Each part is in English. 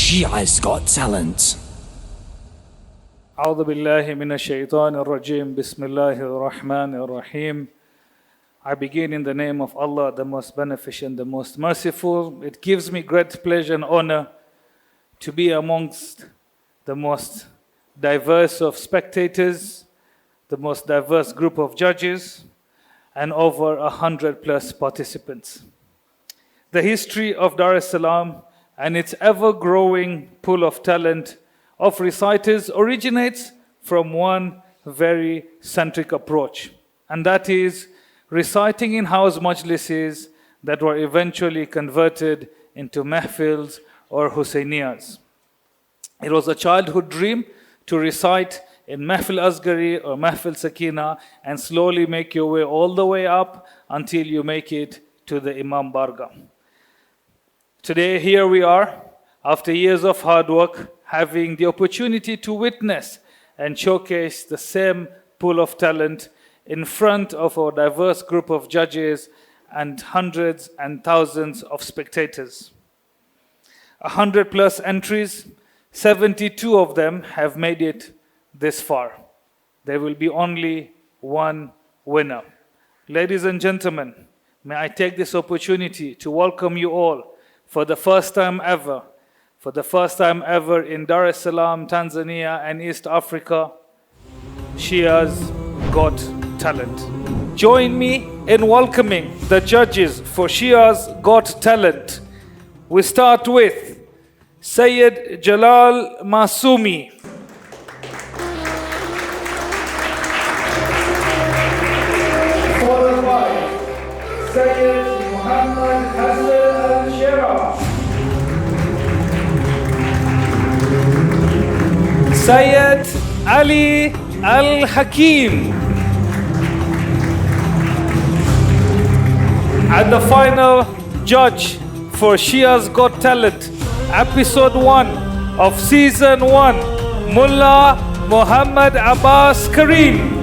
SHIA'S Got Talent. أعوذ بالله من الشيطان الرجيم بسم الله الرحمن الرحيم. I begin in the name of Allah, the most beneficent, the most merciful. It gives me great pleasure and honor to be amongst the most diverse of spectators, the most diverse group of judges, and over 100+ participants. The history of Dar es Salaam and its ever-growing pool of talent of reciters originates from one very centric approach, and that is reciting in house majlises that were eventually converted into mahfils or Hussainiyas. It was a childhood dream to recite in Mahfil Asgari or Mahfil Sakina and slowly make your way all the way up until you make it to the Imam Barga. Today, here we are, after years of hard work, having the opportunity to witness and showcase the same pool of talent in front of a diverse group of judges and hundreds and thousands of spectators. 100+ entries, 72 of them have made it this far. There will be only one winner. Ladies and gentlemen, may I take this opportunity to welcome you all for the first time ever in Dar es Salaam, Tanzania and East Africa, SHIA'S Got Talent. Join me in welcoming the judges for SHIA'S Got Talent. We start with Sayyid Jalal Masoomi. Followed by Sayyid Mohammed Hassan Alsheraa. Sayyid Ali Al-Hakeem. And the final judge for SHIA'S Got Talent, episode 1 of season 1, Mulla Muhammad Abbas Karim.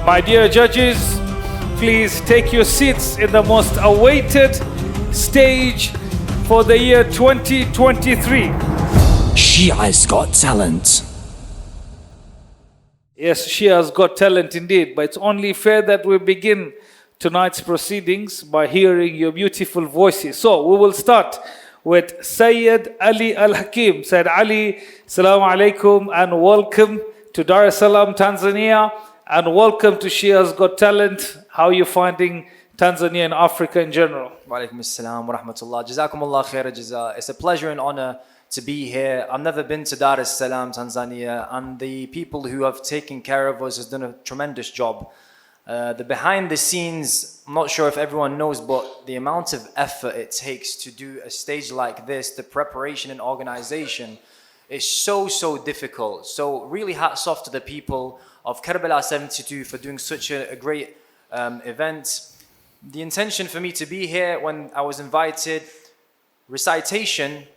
My dear judges, please take your seats in the most awaited stage for the year 2023. SHIA'S Got Talent. Yes, SHIA'S Got Talent indeed, but it's only fair that we begin tonight's proceedings by hearing your beautiful voices. So we will start with Sayyid Ali Al-Hakeem. Sayyid Ali, Assalamu alaikum and welcome to Dar es Salaam, Tanzania. And welcome to SHIA'S Got Talent. How are you finding Tanzania and Africa in general? Wa alaikum assalam wa rahmatullah. Jazakumullah khair jaza. It's a pleasure and honor to be here. I've never been to Dar es Salaam, Tanzania, and the people who have taken care of us has done a tremendous job. The behind the scenes, I'm not sure if everyone knows, but the amount of effort it takes to do a stage like this, the preparation and organization is so difficult. So really hats off to the people of Karbala72 for doing such a great event. The intention for me to be here when I was invited, recitation,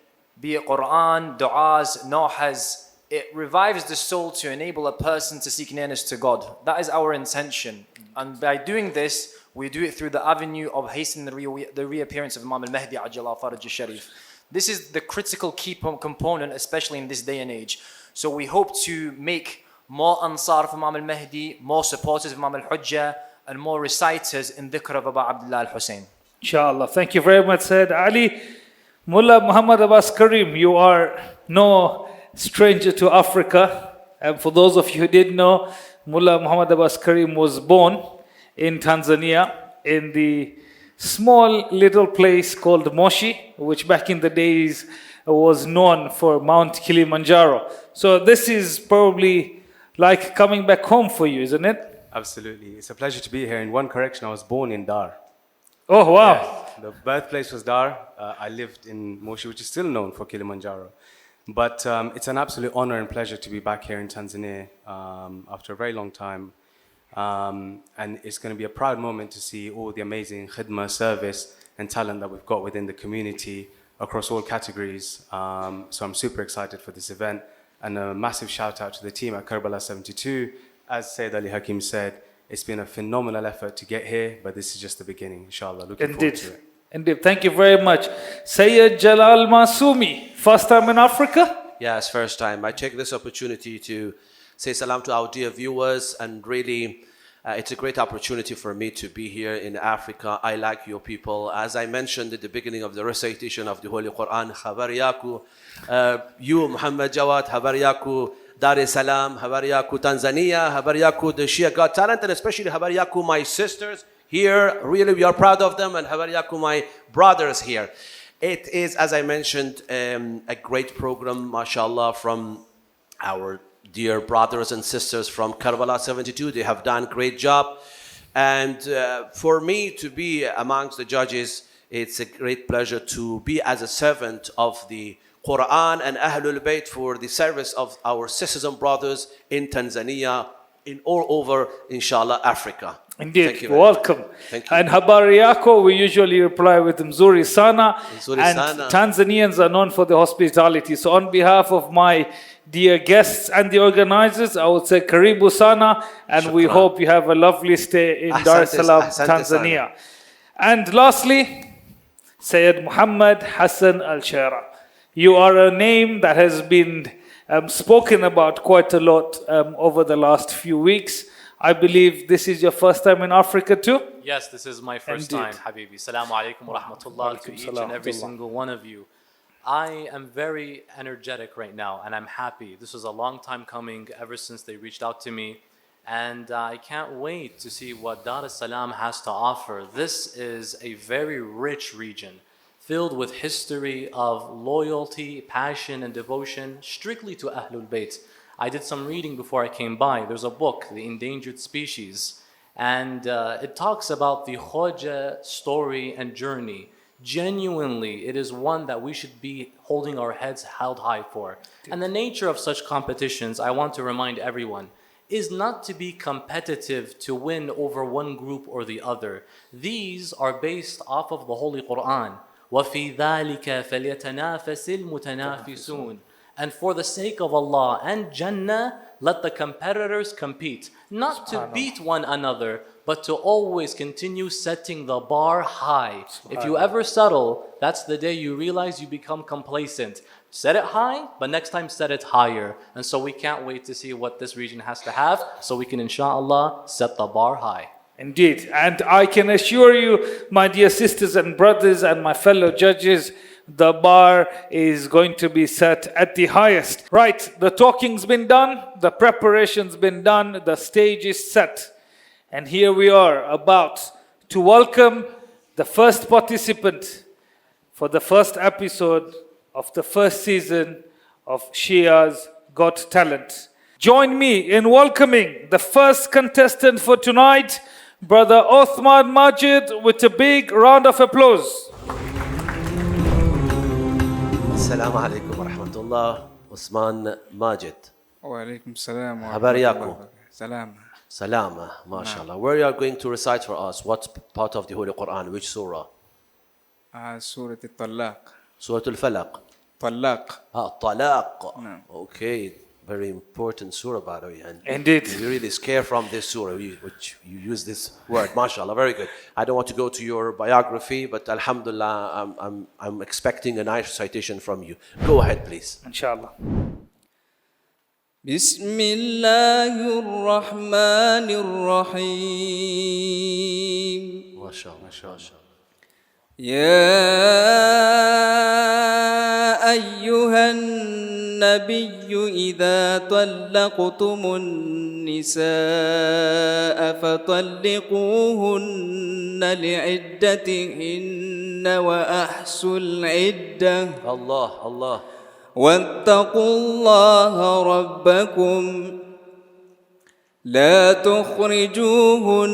be it Quran, du'as, nohas, it revives the soul to enable a person to seek nearness to God. That is our intention. And by doing this, we do it through the avenue of hastening the reappearance of Imam al-Mahdi Ajala Faraj al-Sharif. This is the critical key component, especially in this day and age. So we hope to make more Ansar of Imam al-Mahdi, more supporters of Imam al-Hujjah, and more reciters in dhikr of Abu Abdullah al-Hussein. Inshallah. Thank you very much, Sayyid Ali. Mulla Muhammad Abbas Karim, you are no stranger to Africa. And for those of you who didn't know, Mulla Muhammad Abbas Karim was born in Tanzania in the small little place called Moshi, which back in the days was known for Mount Kilimanjaro. So this is probably like coming back home for you, isn't it? Absolutely. It's a pleasure to be here. In one correction, I was born in Dar. Oh, wow. Yeah, the birthplace was Dar. I lived in Moshi, which is still known for Kilimanjaro. But it's an absolute honor and pleasure to be back here in Tanzania after a very long time. And it's going to be a proud moment to see all the amazing khidmah, service, and talent that we've got within the community across all categories. So I'm super excited for this event. And a massive shout out to the team at Karbala72 as Sayyid Ali Hakeem said, it's been a phenomenal effort to get here, but this is just the beginning, inshallah. Looking forward to it. Indeed. Thank you very much. Sayyid Jalal Masoomi, first time in Africa? Yes, first time. I take this opportunity to say salam to our dear viewers, and really it's a great opportunity for me to be here in Africa. I like your people. As I mentioned at the beginning of the recitation of the Holy Quran, Khabariyaku, you Mohammedjawad, Khabariyaku, Dar es Salaam, Khabariyaku Tanzania, Khabariyaku the Shia Got Talent, and especially Khabariyaku my sisters here. Really, we are proud of them, and Khabariyaku my brothers here. It is, as I mentioned, a great program, mashallah, from our dear brothers and sisters from Karbala72. They have done a great job. And for me to be amongst the judges, it's a great pleasure to be as a servant of the Quran and Ahlul Bayt for the service of our sisters and brothers in Tanzania, in all over, inshallah, Africa. Indeed, Thank you very welcome. much. Thank you. And habari yako, we usually reply with Mzuri Sana. Mzuri And sana. Tanzanians are known for their hospitality. So on behalf of my dear guests and the organizers, I would say Karibu Sana, and we Shukran. hope you have a lovely stay in Dar es Salaam, Ahsante Tanzania. And lastly, Sayyid Mohammed Hassan Alsheraa. You are a name that has been spoken about quite a lot over the last few weeks. I believe this is your first time in Africa too? Yes, this is my first Indeed. time, Habibi. Assalamu alaikum wa rahmatullah to each and every single one of you. I am very energetic right now, and I'm happy. This was a long time coming, ever since they reached out to me. And I can't wait to see what Dar es Salaam has to offer. This is a very rich region, filled with history of loyalty, passion, and devotion strictly to Ahlul Bayt. I did some reading before I came by. There's a book, The Endangered Species, and it talks about the Khoja story and journey. Genuinely, it is one that we should be holding our heads held high for. And the nature of such competitions, I want to remind everyone, is not to be competitive to win over one group or the other. These are based off of the Holy Quran. وَفِي ذَلِكَ فَلْيَتَنَافَسِ الْمُتَنَافِسُونَ. And for the sake of Allah and Jannah, let the competitors compete. Not to beat one another, but to always continue setting the bar high. If you ever settle, that's the day you realize you become complacent. Set it high, but next time set it higher. And so we can't wait to see what this region has to have, so we can, inshallah, set the bar high. Indeed. And I can assure you, my dear sisters and brothers and my fellow judges, the bar is going to be set at the highest. Right, the talking's been done, the preparation's been done, the stage is set. And here we are about to welcome the first participant for the first episode of the first season of SHIA'S Got Talent. Join me in welcoming the first contestant for tonight, Brother Othman Majid, with a big round of applause. Assalamu alaikum wa rahmatullah. Osman Majid. Wa alaikum salam wa Habariyaku. Salam. Salama, mashallah. Where you are going to recite for us? What part of the Holy Quran? Which surah? Surah Al-Talaq. Surah Al-Falaq. Talaq. Talaq. No. Okay, very important surah, by the way. And Indeed. you're really scared from this surah, which you use this word, mashallah. Very good. I don't want to go to your biography, but alhamdulillah, I'm expecting a nice recitation from you. Go ahead, please. Inshallah. بسم الله الرحمن الرحيم Mashallah, mashallah. يا أيها النبي إذا طلقتم النساء فطلقوهن لعدتهن وأحصوا العدة Allah, Allah. واتقوا الله ربكم لا تخرجوهن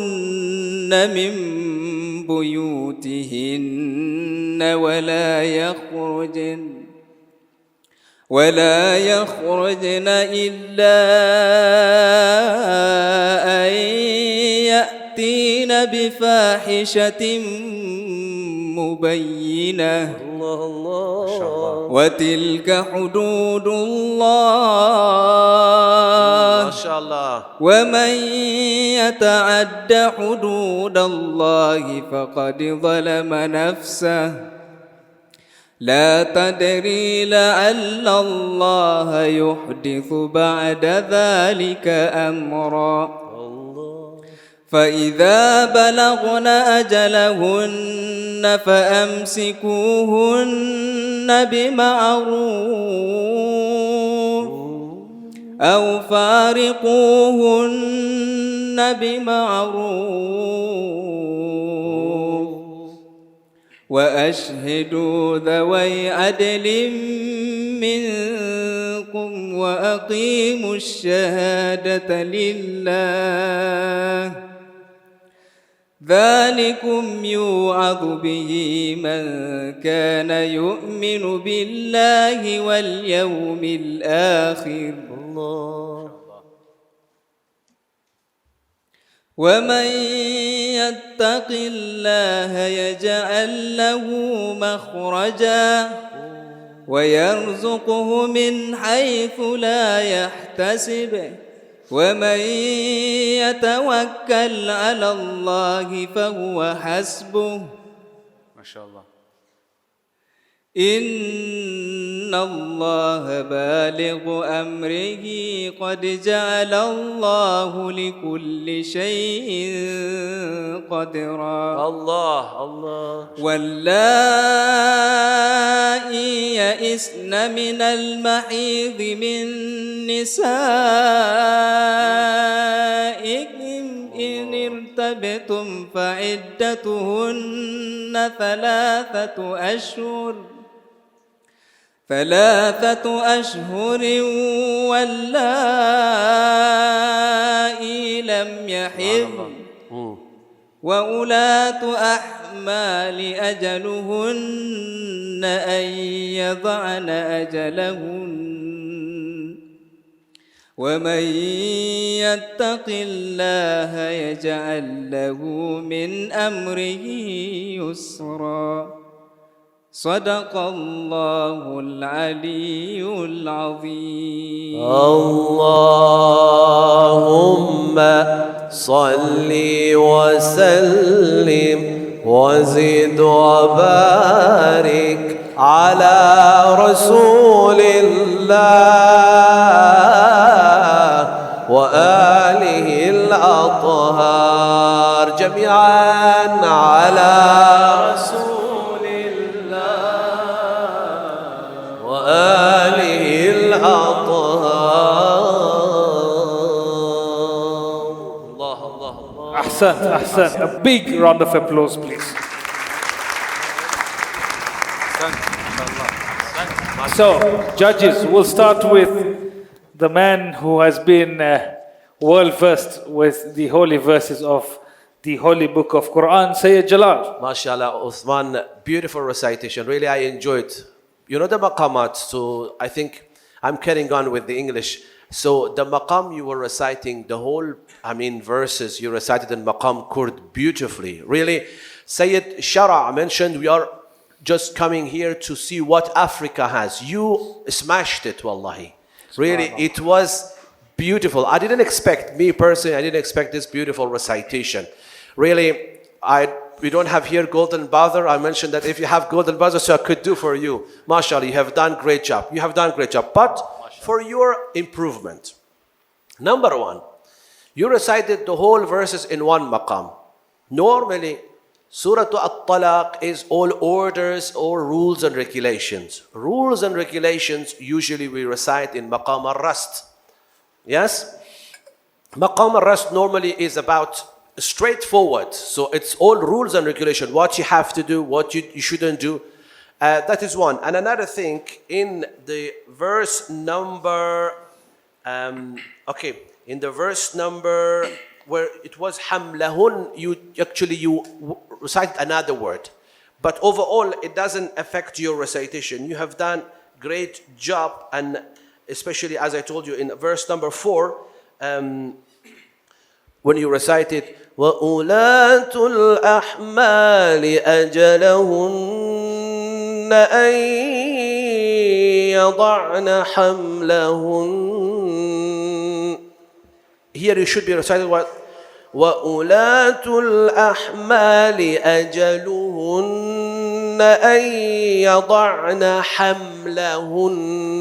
من بيوتهن ولا يخرجن إلا أن يأتين بفاحشة مبينة وتلك حدود الله Allah. ومن يتعد حدود الله فقد ظلم نفسه لا تدري لعل الله يحدث بعد ذلك أمرا فإذا بلغن أجلهن فأمسكوهن بمعروف أو فارقوهن بمعروف وأشهدوا ذوي عدل منكم وأقيموا الشهادة لله ذلكم يوعظ به من كان يؤمن بالله واليوم الآخر ومن يتق الله يجعل له مخرجا ويرزقه من حيث لا يحتسب ومن يتوكل على الله فهو حسبه ما شاء الله. إن الله بالغ أمره قد جعل الله لكل شيء قدرا Allah, Allah. واللائي يئسن من المحيض من نسائكم إن ارتبتم فعدتهن ثلاثة أشهر واللائي لم يحضن وأولاة أحمال أجلهن أن يضعن أجلهن ومن يتق الله يجعل له من أمره يسرا صدق الله العلي العظيم اللهم صل وسلم وزد وبارك على رسول الله وآله الأطهار جميعا على رسول الله وآله الأطهار الله الله الله Ahsan. A big round of applause, please. So, judges, we'll start with the man who has been well versed with the holy verses of the holy book of Quran, Sayyid Jalal. MashaAllah, Uthman, beautiful recitation. Really, I enjoyed. You know the maqamat, so I think I'm carrying on with the English. So the maqam you were reciting, the whole, verses you recited in maqam Kurd beautifully. Really, Sayyid Shara mentioned we are just coming here to see what Africa has. You smashed it, wallahi. Really, it was beautiful. I didn't expect this beautiful recitation. Really, we don't have here golden buzzer. I mentioned that if you have golden buzzer, so I could do for you. MashaAllah, you have done great job. But for your improvement, number one, you recited the whole verses in one maqam. Normally, Surah At-Talaq is all orders or rules and regulations. Rules and regulations usually we recite in Maqam al-Rast. Yes? Maqam al-Rast normally is about straightforward. So it's all rules and regulations. What you have to do, what you shouldn't do. That is one. And another thing, in the verse number, in the verse number where it was hamlahun, you recited another word. But overall, it doesn't affect your recitation. You have done great job, and especially as I told you in verse number 4, when you recited وَأُولَاتُ الْأَحْمَالِ أَجَلَهُنَّ أَن يَضَعْنَ حَمْلَهُنَّ. here you should be reciting what? وَأُولَاتُ الْأَحْمَالِ أَجَلُهُنَّ أَن يَضَعْنَ حَمْلَهُنَّ.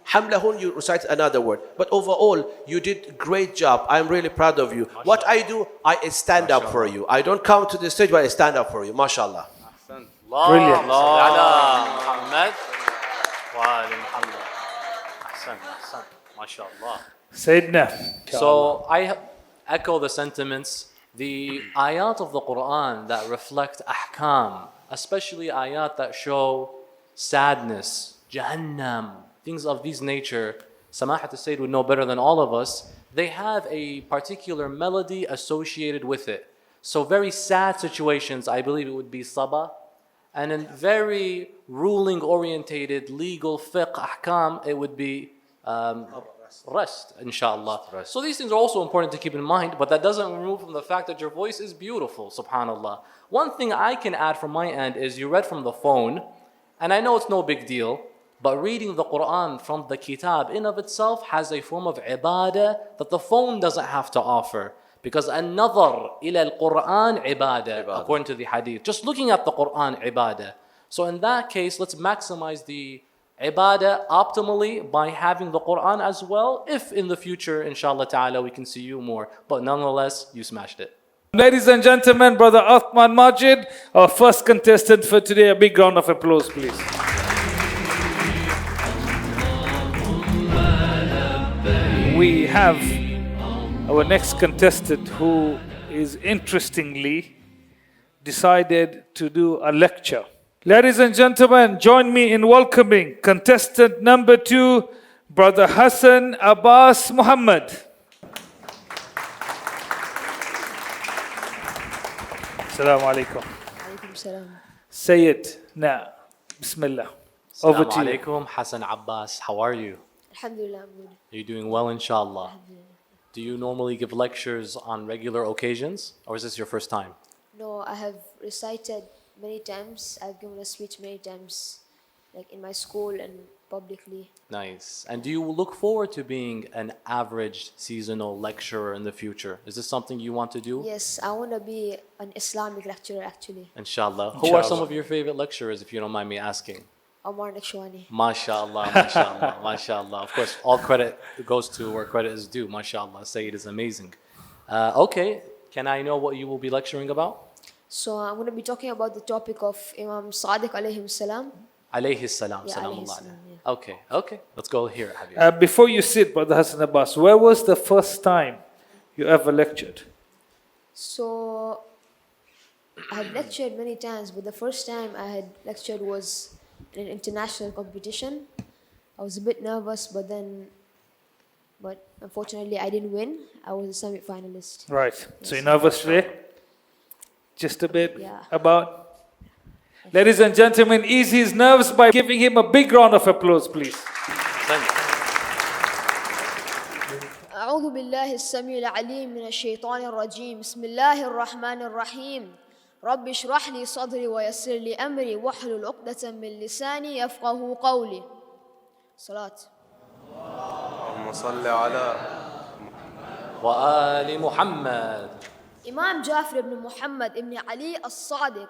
Hamlahun, you recite another word. But overall, you did great job. I'm really proud of you. What I do, I stand up for you. I don't come to the stage, but I stand up for you. MashaAllah. Brilliant. Muhammad. Muhammad. Ahsan, ahsan. MashaAllah. Sayyidina. So I echo the sentiments. The ayat of the Quran that reflect ahkam, especially ayat that show sadness, Jahannam, things of this nature, Samahat al-Sayyid would know better than all of us, they have a particular melody associated with it. So very sad situations, I believe it would be sabah, and in very ruling-orientated, legal fiqh, ahkam, it would be rest, inshallah. So these things are also important to keep in mind, but that doesn't remove from the fact that your voice is beautiful, subhanallah. One thing I can add from my end is you read from the phone, and I know it's no big deal, but reading the Quran from the kitab in of itself has a form of ibadah that the phone doesn't have to offer. Because an-nadhar ila al-Quran ibadah, according to the hadith. Just looking at the Quran ibadah. So in that case, let's maximize the ibadah optimally by having the Quran as well. If in the future, inshallah ta'ala, we can see you more. But nonetheless, you smashed it. Ladies and gentlemen, Brother Uthman Majid, our first contestant for today. A big round of applause, please. We have our next contestant who is interestingly decided to do a lecture. Ladies and gentlemen, join me in welcoming contestant number 2, Brother Hassan Abbas Muhammad. Assalamu alaikum. Alaikum salam. Say it now. Bismillah. Over to you. Assalamu alaikum, Hassan Abbas. How are you? Alhamdulillah, I'm good. Are you doing well, inshallah? Do you normally give lectures on regular occasions, or is this your first time? No, I have recited many times. I've given a speech many times, like in my school and publicly. Nice. And do you look forward to being an average seasonal lecturer in the future? Is this something you want to do? Yes, I want to be an Islamic lecturer actually. Inshallah. Who are some of your favorite lecturers, if you don't mind me asking? Omar Nakshwani. MashaAllah, MashaAllah, MashaAllah. Of course, all credit goes to where credit is due. MashaAllah, Sayyid is amazing. Okay, can I know what you will be lecturing about? So I'm going to be talking about the topic of Imam Sadiq alayhi salam. Alayhi salam, Yeah, salamullah alayhi alayhi. salam, yeah. Okay, let's go here, Habib. Before you sit, Brother Hassan Abbas, where was the first time you ever lectured? So I had lectured many times, but the first time I had lectured was in an international competition. I was a bit nervous, but unfortunately I didn't win. I was a semi-finalist. Right. So you're nervous today? Just a bit? Yeah. About? Ladies and gentlemen, ease his nerves by giving him a big round of applause, please. أعوذ بالله السميع العليم من الشيطان الرجيم بسم الله الرحمن الرحيم رب اشرح لي صدري ويسر لي أمري واحلل عقدة من لساني يفقه قولي صلاة اللهم صل على وآل محمد. Imam Jafar ibn Muhammad ibn Ali al-Sadiq,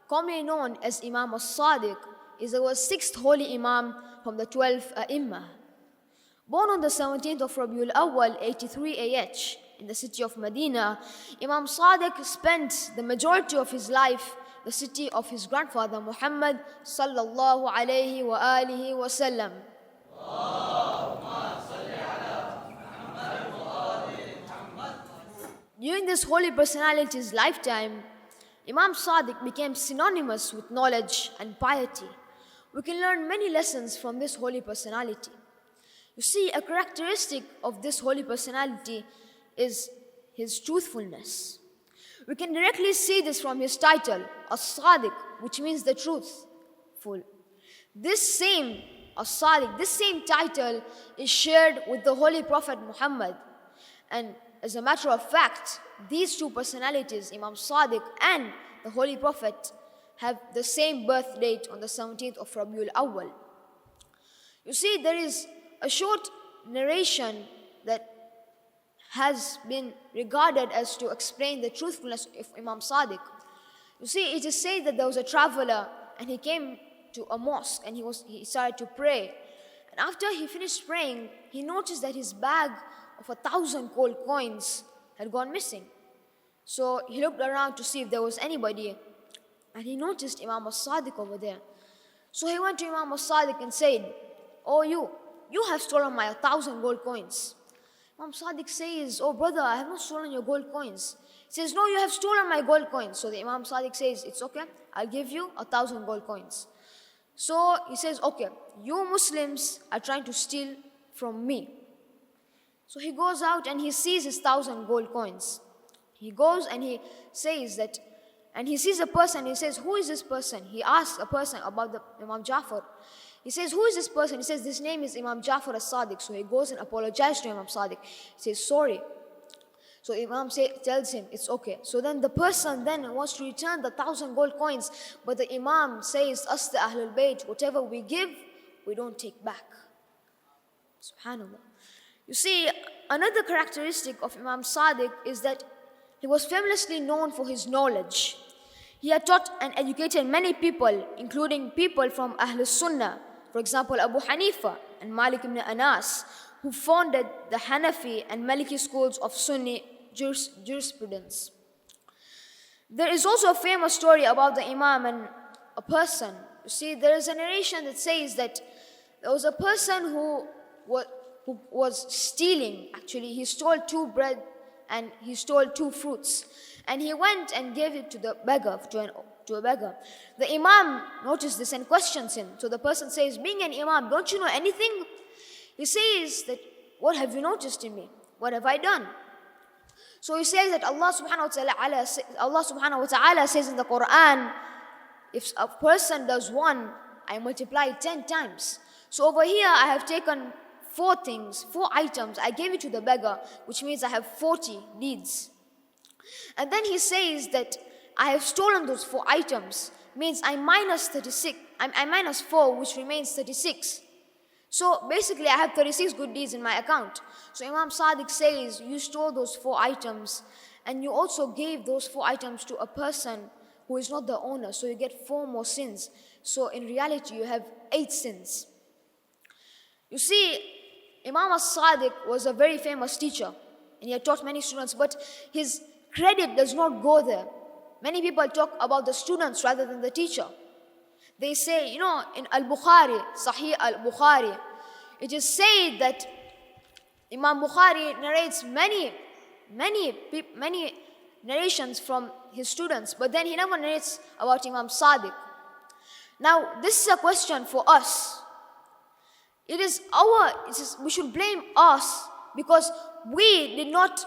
commonly known as Imam al-Sadiq, is the 6th holy Imam from the 12 Ai. Born on the 17th of Rabiul Awwal 83 AH in the city of Medina, Imam Sadiq spent the majority of his life in the city of his grandfather Muhammad sallallahu alayhi wa alihi wa sallam. During this holy personality's lifetime, Imam Sadiq became synonymous with knowledge and piety. We can learn many lessons from this holy personality. You see, a characteristic of this holy personality is his truthfulness. We can directly see this from his title, As-Sadiq, which means the truthful. This same As-Sadiq, this same title is shared with the Holy Prophet Muhammad. And as a matter of fact, these two personalities, Imam Sadiq and the Holy Prophet, have the same birth date on the 17th of Rabiul Awwal. You see, there is a short narration that has been regarded as to explain the truthfulness of Imam Sadiq. You see, it is said that there was a traveler and he came to a mosque and he started to pray. And after he finished praying, he noticed that his bag of 1,000 gold coins had gone missing. So he looked around to see if there was anybody, and he noticed Imam Sadiq over there. So he went to Imam Sadiq and said, "Oh, you have stolen my 1,000 gold coins." Imam Sadiq says, "Oh brother, I have not stolen your gold coins." He says, "No, you have stolen my gold coins." So the Imam Sadiq says, "It's okay, I'll give you 1,000 gold coins." So he says, "Okay, you Muslims are trying to steal from me." So he goes out and he sees his 1,000 gold coins. He goes and he says that, and he sees a person, he says, "Who is this person?" He asks a person about the Imam Jafar. He says, "Who is this person?" He says, "This name is Imam Jafar as-Sadiq." So he goes and apologizes to Imam Sadiq. He says, "Sorry." So Imam tells him, "It's okay." So then the person then wants to return the 1,000 gold coins, but the Imam says, "Us the Ahlul Bayt, whatever we give, we don't take back." Subhanallah. You see, another characteristic of Imam Sadiq is that he was famously known for his knowledge. He had taught and educated many people, including people from Ahlul Sunnah, for example, Abu Hanifa and Malik ibn Anas, who founded the Hanafi and Maliki schools of Sunni jurisprudence. There is also a famous story about the Imam and a person. You see, there is a narration that says that there was a person who was stealing. Actually, he stole 2 bread and he stole 2 fruits. And he went and gave it to the beggar, to a beggar. The Imam noticed this and questions him. So the person says, "Being an Imam, don't you know anything?" He says that, "What have you noticed in me? What have I done?" So he says that Allah subhanahu wa ta'ala says in the Quran, if a person does 1, I multiply it 10 times. So over here I have taken 4 things, 4 items. I gave it to the beggar, which means I have 40 deeds. And then he says that I have stolen those 4 items, means I minus 36. I minus 4, which remains 36. So basically I have 36 good deeds in my account. So Imam Sadiq says, you stole those 4 items and you also gave those 4 items to a person who is not the owner. So you get 4 more sins. So in reality you have 8 sins. You see, Imam Sadiq was a very famous teacher and he had taught many students, but his credit does not go there. Many people talk about the students rather than the teacher. They say, in Al-Bukhari, Sahih Al-Bukhari, it is said that Imam Bukhari narrates many narrations from his students, but then he never narrates about Imam Sadiq. Now, this is a question for us. We should blame us because we did not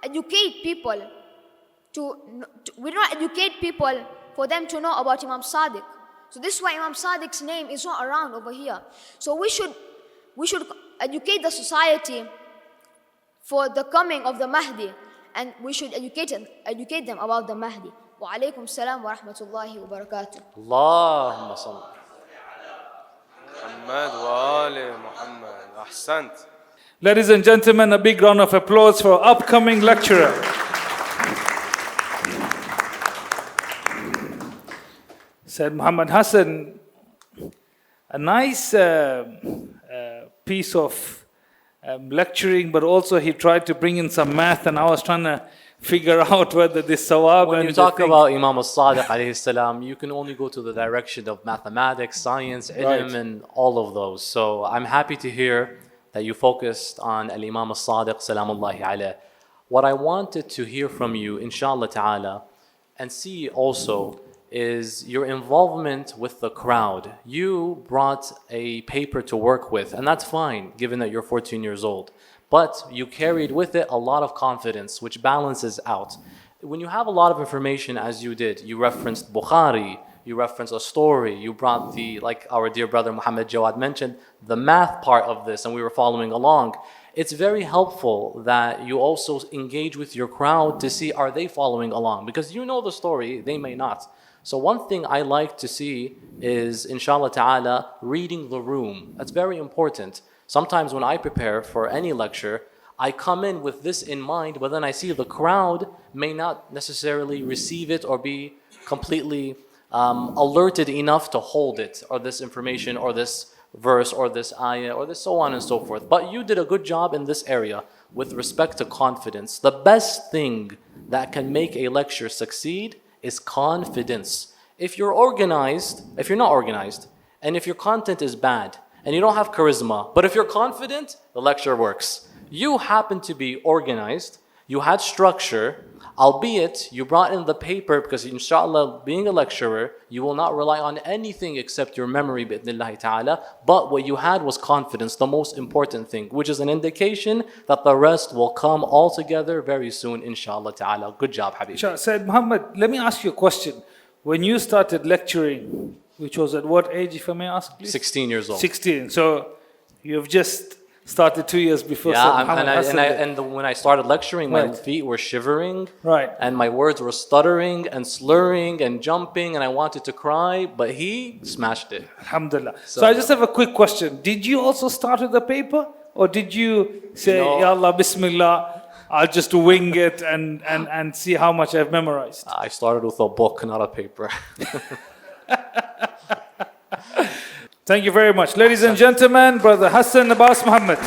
educate people for them to know about Imam Sadiq. So this is why Imam Sadiq's name is not around over here. So we should educate the society for the coming of the Mahdi, and we should educate them about the Mahdi. Wa alaykum salam wa rahmatullahi wa barakatuh. Allahumma salli. Muhammad wa ali Muhammad. Ahsant. Ladies and gentlemen, a big round of applause for our upcoming lecturer. Said Muhammad Hassan, a nice piece of lecturing, but also he tried to bring in some math, and I was trying to figure out whether this sawab. When you talk about Imam al-Sadiq alayhi salam, you can only go to the direction of mathematics, science, ilm, and all of those. So I'm happy to hear that you focused on al-Imam al-Sadiq salamullahi alayh. What I wanted to hear from you, inshallah ta'ala, and see also is your involvement with the crowd. You brought a paper to work with, and that's fine, given that you're 14 years old. But you carried with it a lot of confidence, which balances out. When you have a lot of information, as you did, you referenced Bukhari, you referenced a story, you brought like our dear brother Mohammedjawad mentioned, the math part of this, and we were following along. It's very helpful that you also engage with your crowd to see, are they following along? Because you know the story, they may not. So one thing I like to see is, inshallah ta'ala, reading the room. That's very important. Sometimes when I prepare for any lecture, I come in with this in mind, but then I see the crowd may not necessarily receive it or be completely alerted enough to hold it, or this information, or this verse, or this ayah, or this so on and so forth. But you did a good job in this area with respect to confidence. The best thing that can make a lecture succeed is confidence. If you're not organized, and if your content is bad, and you don't have charisma, but if you're confident, the lecture works. You happen to be organized, you had structure, albeit you brought in the paper, because inshallah, being a lecturer, you will not rely on anything except your memory, bi'idhnillahi ta'ala, but what you had was confidence, the most important thing, which is an indication that the rest will come all together very soon, inshallah ta'ala. Good job, Habib. Said Muhammad, let me ask you a question. When you started lecturing, which was at what age, if I may ask, please? 16 years old. 16. So you've just started 2 years before. Yeah, when I started lecturing, my feet were shivering. Right. And my words were stuttering and slurring and jumping, and I wanted to cry, but he smashed it. Alhamdulillah. So I just have a quick question. Did you also start with the paper? Or did you say, Ya Allah, Bismillah, I'll just wing it and see how much I've memorized? I started with a book, not a paper. Thank you very much. Ladies and gentlemen, Brother Hassan Abbas Muhammad.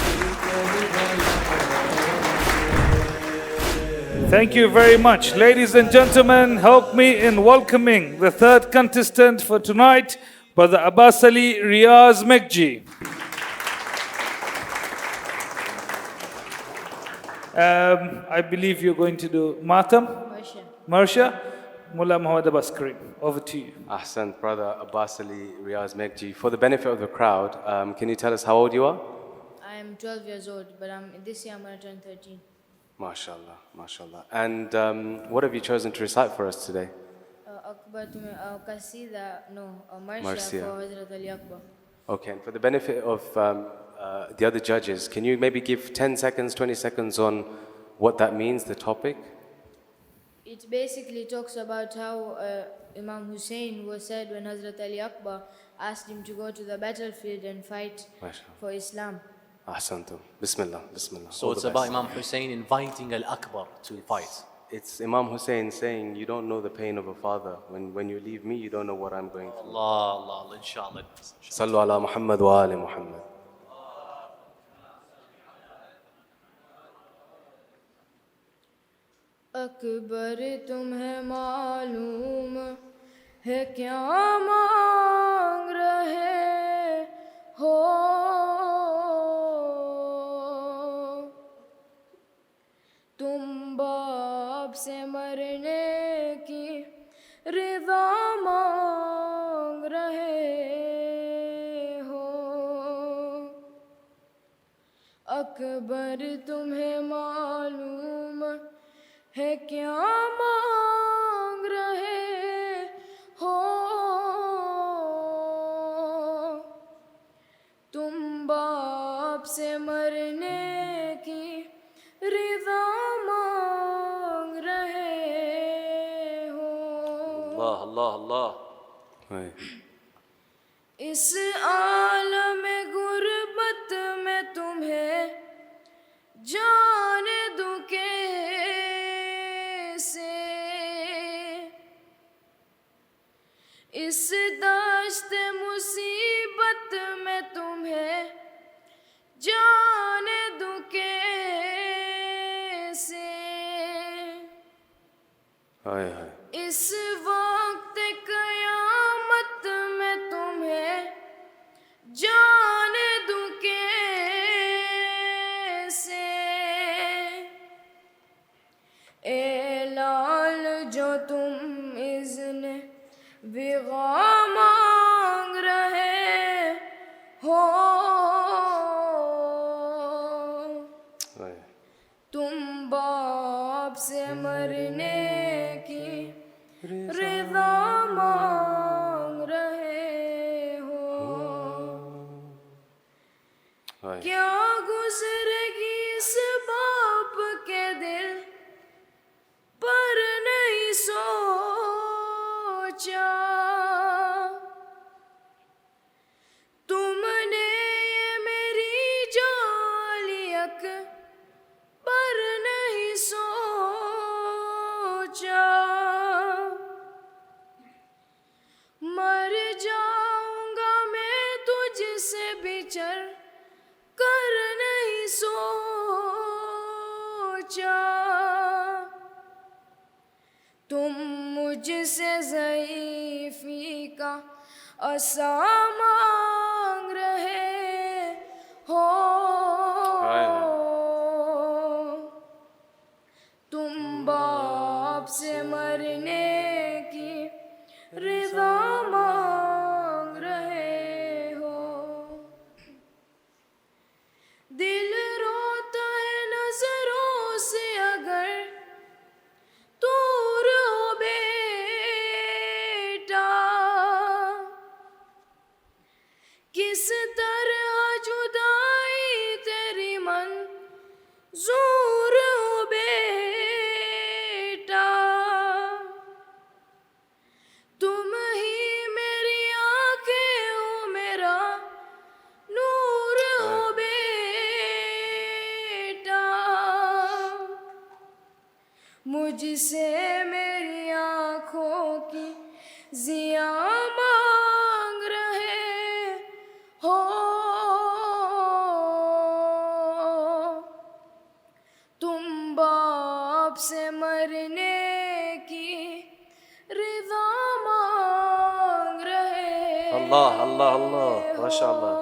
Thank you very much. Ladies and gentlemen, help me in welcoming the third contestant for tonight, Brother Abbas Ali Riaz Mekji. I believe you're going to do Matam? Marsha? Mulla Muhammad Abbas Karim. Over to you. Ahsan, Brother Abbas Ali Riaz Mekji. For the benefit of the crowd, can you tell us how old you are? I am 12 years old, but this year I'm going to turn 13. MashaAllah, MashaAllah. And what have you chosen to recite for us today? Marcia for Hazrat Ali Akbar. Okay, and for the benefit of the other judges, can you maybe give 10 seconds, 20 seconds on what that means, the topic? It basically talks about how Imam Hussain was said when Hazrat Ali Akbar asked him to go to the battlefield and fight for Islam. Ahsantum. Bismillah, Bismillah. So it's about Imam Hussain inviting Al-Akbar to fight. It's Imam Hussain saying, you don't know the pain of a father. When you leave me, you don't know what I'm going through. Allah, inshallah. Sallu ala Muhammad wa ali Muhammad. Akbar तुम्हें मालूम है क्या मांग रहे हो तुम बाप से मरने की रिदा मांग रहे हो अकबर तुम्हें मालूम है क्या मांग रहे हो तुम बाप से मरने की रिदा मांग रहे हो Allah, Allah, Allah. इस आलम गुर्बत में तुम्हें जान दूं कैसे इस दश्त मुसीबत में तुम्हें जान दूं कैसे इस वक्त क़यामत में तुम्हें जान दूं कैसे ए लाल जो तुम इज़्न विग़ा मांग रहे हो तुम बाप से मरने की रिदा मांग रहे हो क्या गुज़रेगी इस बाप के दिल पर नहीं सोचा तुमने ये मेरी जाली सोचा तुम मुझसे ज़ईफ़ी का असा मांग रहे हो तुम बाप से मरने की रिज़ा मांग रहे हो दिल रोता है नजरों से अगर दूर हो बेटा किस तरह जुदाई तेरी मंजूर हो बेटा तुम ही मेरी आंखें हो मेरा नूर हो बेटा मुझसे मेरी आंखों की जिया मांग रहे हो तुम बाप से मरने की रिज़ा मांग रहे Allah, Allah, Allah, mashallah.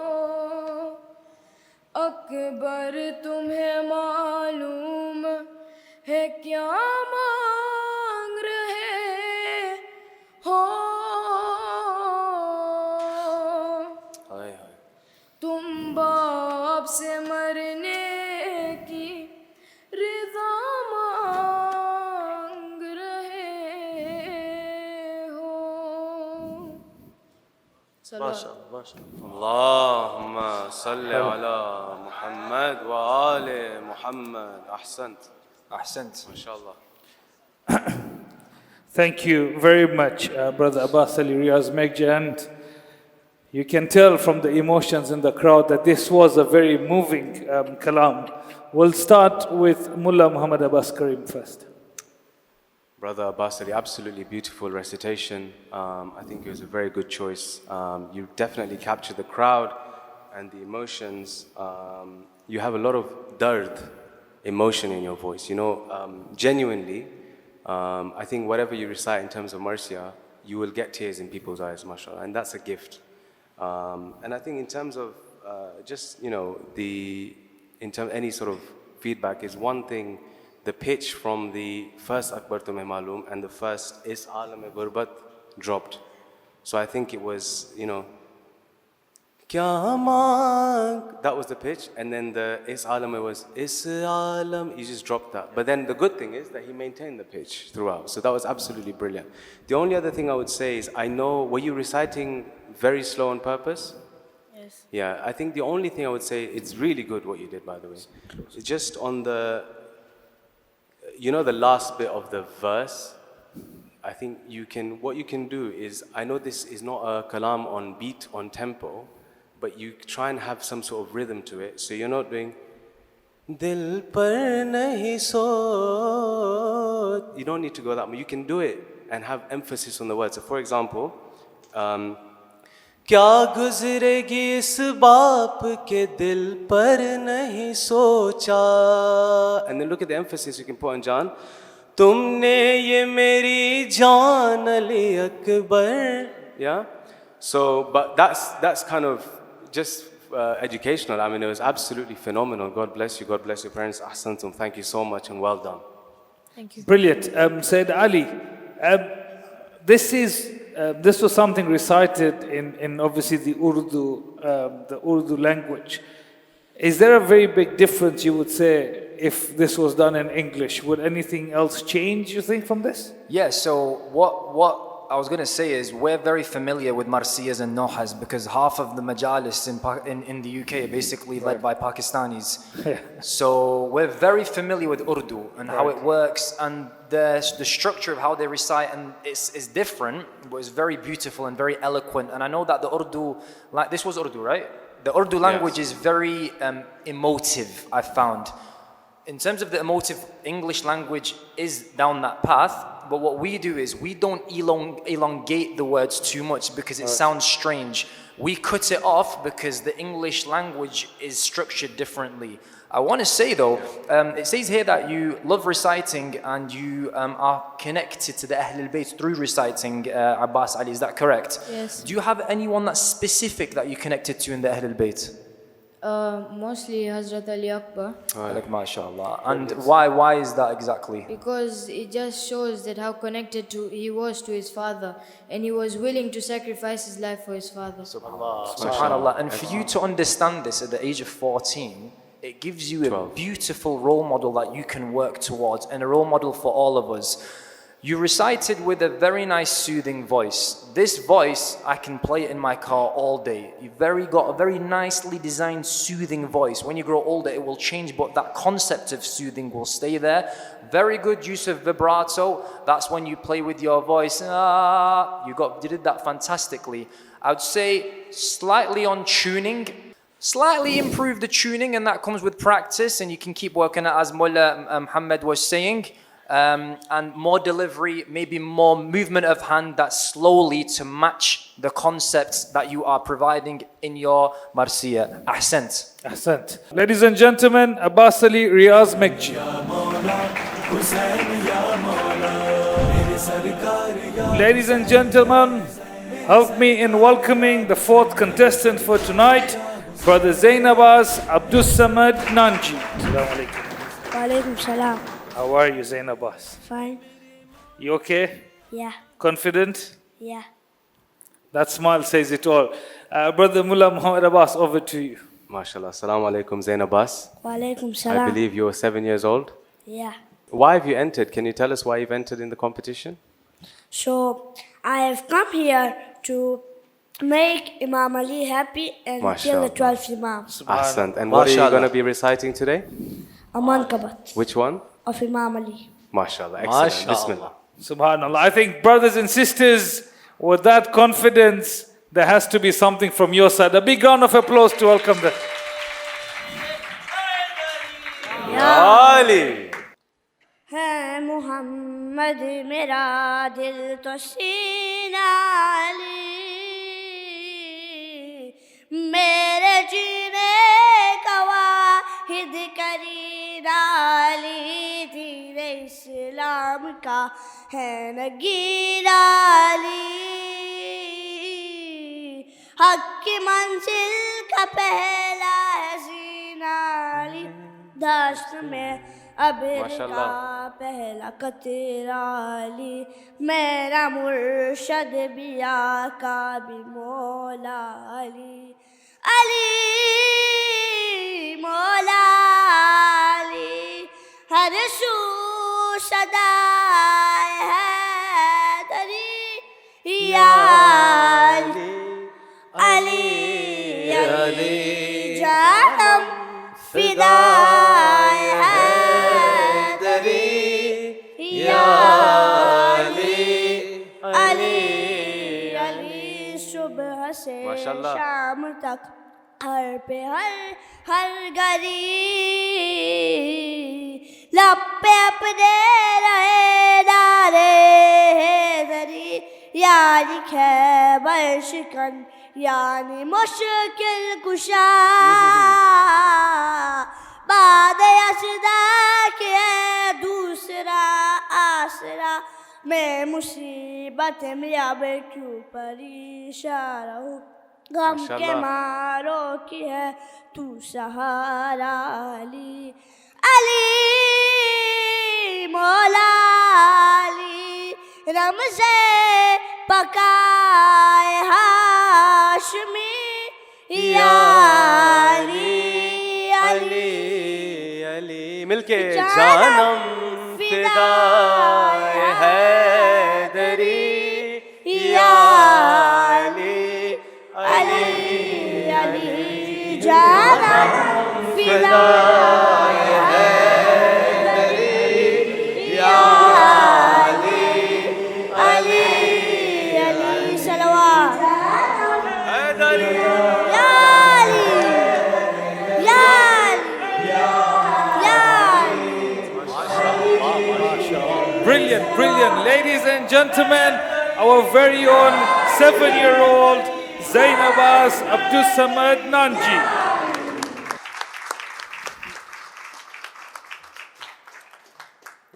Akbar तुम्हें मालूम है क्या मांग रहे हो तुम बाप से मरने की रिज़ा मांग रहे हो MashaAllah, MashaAllah. Allahumma salli ala Muhammad wa ali Muhammad. Ahsant. Ahsant. MashaAllah. Thank you very much, Brother Abbas Ali Riaz Megja. And you can tell from the emotions in the crowd that this was a very moving kalam. We'll start with Mulla Muhammad Abbas Karim first. Brother Abbas Ali, absolutely beautiful recitation. I think it was a very good choice. You definitely captured the crowd and the emotions. You have a lot of dard, emotion in your voice. You know, genuinely, I think whatever you recite in terms of marcia, you will get tears in people's eyes, mashallah, and that's a gift. And I think in terms of just, you know, any sort of feedback is one thing. The pitch from the first Akbar Tumhe Maloom and the first Is Alam Gurbat dropped. So I think it was, you know, Kya maang, that was the pitch, and then the Is Alam was Is Alam, you just dropped that. But then the good thing is that he maintained the pitch throughout. So that was absolutely brilliant. The only other thing I would say is, I know, were you reciting very slow on purpose? Yes. Yeah, I think the only thing I would say, it's really good what you did, by the way. It's just on the, you know, the last bit of the verse, I think what you can do is, I know this is not a kalam on beat, on tempo, but you try and have some sort of rhythm to it. So you're not doing, Dil par nahi soch. You don't need to go that way. You can do it and have emphasis on the words. So for example, क्या गुजरेगी इस बाप के दिल पर नहीं सोचा, and then look at the emphasis you can put on Jan. तुमने ये मेरी जान Ali Akbar. Yeah, so but that's kind of just educational. I mean, it was absolutely phenomenal. God bless you. God bless your parents. Ahsantum. Thank you so much and well done. Thank you. Brilliant. Sayyid Ali, this was something recited in obviously the Urdu language. Is there a very big difference, you would say, if this was done in English? Would anything else change, you think, from this? Yeah, so what I was going to say is we're very familiar with marsiyas and nohas because half of the majalis in the UK are basically led by Pakistanis. Yeah. So we're very familiar with Urdu and how it works, and the structure of how they recite, and is different, but it's very beautiful and very eloquent. And I know that the Urdu, like this was Urdu, right? The Urdu language is very emotive, I found. In terms of the emotive, English language is down that path, but what we do is we don't elongate the words too much because it sounds strange. We cut it off because the English language is structured differently. I want to say though, it says here that you love reciting and you are connected to the Ahlul Bayt through reciting Abbas Ali, is that correct? Yes. Do you have anyone that's specific that you connected to in the Ahlul Bayt? Mostly Hazrat Ali Akbar. Like mashallah. And why is that exactly? Because it just shows that how connected he was to his father, and he was willing to sacrifice his life for his father. Subhanallah. And for you to understand this at the age of 14, it gives you a beautiful role model that you can work towards, and a role model for all of us. You recited with a very nice soothing voice. This voice, I can play it in my car all day. You've got a very nicely designed soothing voice. When you grow older, it will change, but that concept of soothing will stay there. Very good use of vibrato. That's when you play with your voice. You did that fantastically. I would say slightly on tuning. Slightly improve the tuning, and that comes with practice, and you can keep working at, as Mulla Muhammad was saying. And more delivery, maybe more movement of hand, that slowly to match the concepts that you are providing in your Marsiya. Ahsant. Ahsant. Ladies and gentlemen, Abbas Ali Riaz Mekji. Ladies and gentlemen, help me in welcoming the fourth contestant for tonight, Brother Zainabas Abdus Samad Nanji. Assalamu alaikum. Wa alaikum salam. How are you, Zainabas? Fine. You okay? Yeah. Confident? Yeah. That smile says it all. Brother Mullah Muhammad Abbas, over to you. MashaAllah. Assalamu alaikum, Zainabas. Wa alaikum salam. I believe you're 7 years old. Yeah. Why have you entered? Can you tell us why you've entered in the competition? So, I have come here to make Imam Ali happy and kill the 12th Imam. Ahsant. And what are you going to be reciting today? A mankabat. Which one? Of Imam Ali. MashaAllah. Excellent. Bismillah. Subhanallah. I think, brothers and sisters, with that confidence, there has to be something from your side. A big round of applause to welcome them. Ali. है मोहम्मद मेरा दिल तो सीना अली मेरे जीने का वाहिद करीना अली दीन इस्लाम का है नगीना अली हक की मंजिल का पहला है जीना अली दाश्त में अबीर का पहला कतरा अली मेरा मुर्शद भी आका भी मौला अली अली मौला अली हर सू सदाए है दरी या अली अली जानम फिदाए है से शाम तक हर पे हर गली लब पे अपने रहे नारे दरी यानी खैबर शिकन यानी मुश्किल कुशा बाद असदा के दूसरा आसरा मैं मुसीबत में अब क्यों परेशान रहूं गम के मारों की है तू सहारा अली अली मौला अली रमज़े पकाए हाशमी या अली अली अली मिलके जानम फिदाए हैदरी या अली अली अली जानम फिदाए हैदरी या अली अली अली सलवात हैदरी या अली या Brilliant, brilliant. Ladies and gentlemen, our very own 7-year-old Zainabas Abdus Samad Nanji.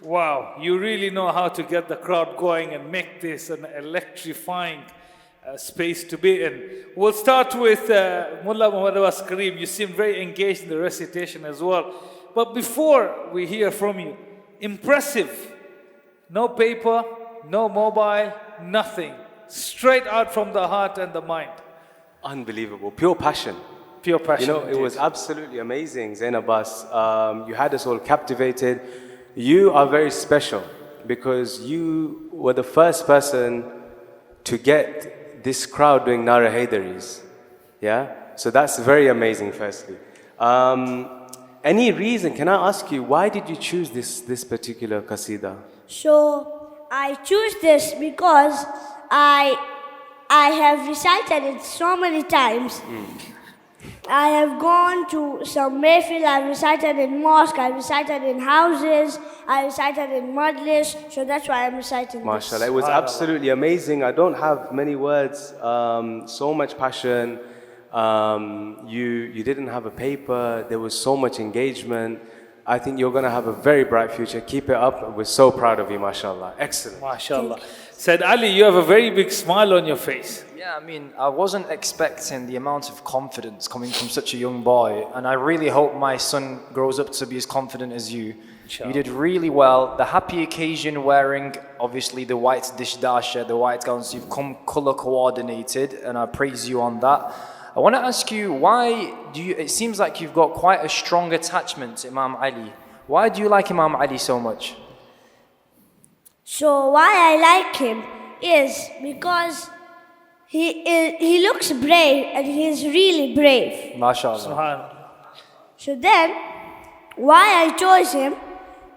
Wow, you really know how to get the crowd going and make this an electrifying space to be in. We'll start with Mulla Muhammedjawad Karim. You seem very engaged in the recitation as well. But before we hear from you, impressive. No paper, no mobile, nothing. Straight out from the heart and the mind. Unbelievable. Pure passion. Pure passion. You know, it was absolutely amazing, Zain Abbas. You had us all captivated. You are very special because you were the first person to get this crowd doing Nara Haydaris. Yeah? So that's very amazing, firstly. Any reason, can I ask you, why did you choose this particular qasida? So I choose this because I have recited it so many times. I have gone to some Mayfield, I've recited in mosque, I've recited in houses, I recited in majlis, so that's why I'm reciting MashaAllah, this. it was absolutely amazing. I don't have many words, so much passion. You didn't have a paper, there was so much engagement. I think you're going to have a very bright future. Keep it up. We're so proud of you, mashallah. Excellent. MashaAllah. Said Ali, you have a very big smile on your face. Yeah, I mean, I wasn't expecting the amount of confidence coming from such a young boy, and I really hope my son grows up to be as confident as you. You did really well. The happy occasion wearing, obviously, the white dish dasha, the white gowns, you've come color coordinated, and I praise you on that. I want to ask you, why do you, it seems like you've got quite a strong attachment to Imam Ali. Why do you like Imam Ali so much? So why I like him is because he looks brave and he is really brave. MashaAllah. So then, why I chose him?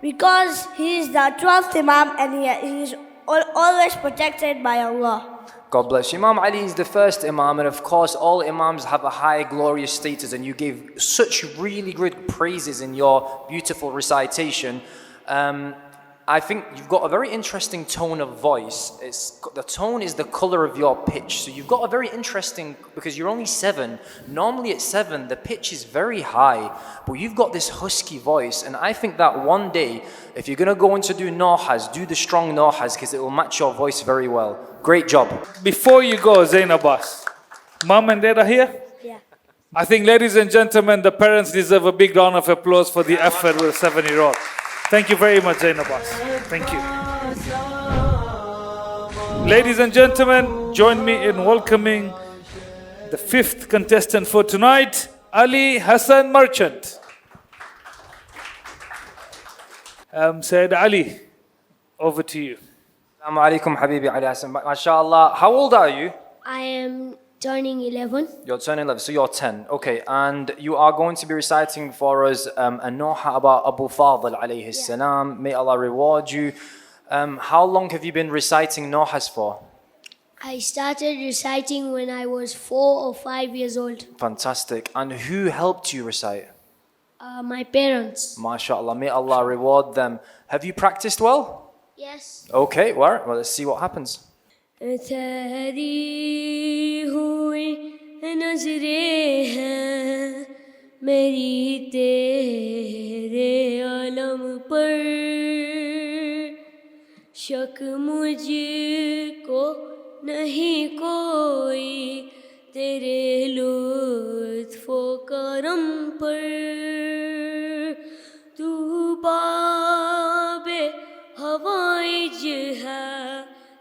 Because he is the 12th Imam and he is always protected by Allah. God bless you. Imam Ali is the first Imam, and of course all Imams have a high glorious status, and you gave such really good praises in your beautiful recitation. I think you've got a very interesting tone of voice. The tone is the color of your pitch. So you've got a very interesting, because you're only 7. Normally at 7, the pitch is very high, but you've got this husky voice. And I think that one day, if you're going to go into do nohas, do the strong nohas, because it will match your voice very well. Great job. Before you go, Zain Abbas, Mom and Dad are here? Yeah. I think, ladies and gentlemen, the parents deserve a big round of applause for the effort with a 7-year-old. Thank you very much, Zain Abbas. Thank you. Ladies and gentlemen, join me in welcoming the 5th contestant for tonight, Ali Hassan Merchant. Said Ali, over to you. Assalamu alaikum, Habibi Ali Hassan. MashaAllah. How old are you? I am turning 11. You're turning 11, so you're 10. Okay, and you are going to be reciting for us a noha about Abu Fadl alayhi salam. May Allah reward you. How long have you been reciting nohas for? I started reciting when I was 4 or 5 years old. Fantastic. And who helped you recite? My parents. MashaAllah. May Allah reward them. Have you practiced well? Yes. Okay, well, let's see what happens. ठहरी हुई नजरें हैं मेरी तेरे आलम पर शक मुझको नहीं कोई तेरे लुत्फ़ो करम पर तू बाबे हवाइज है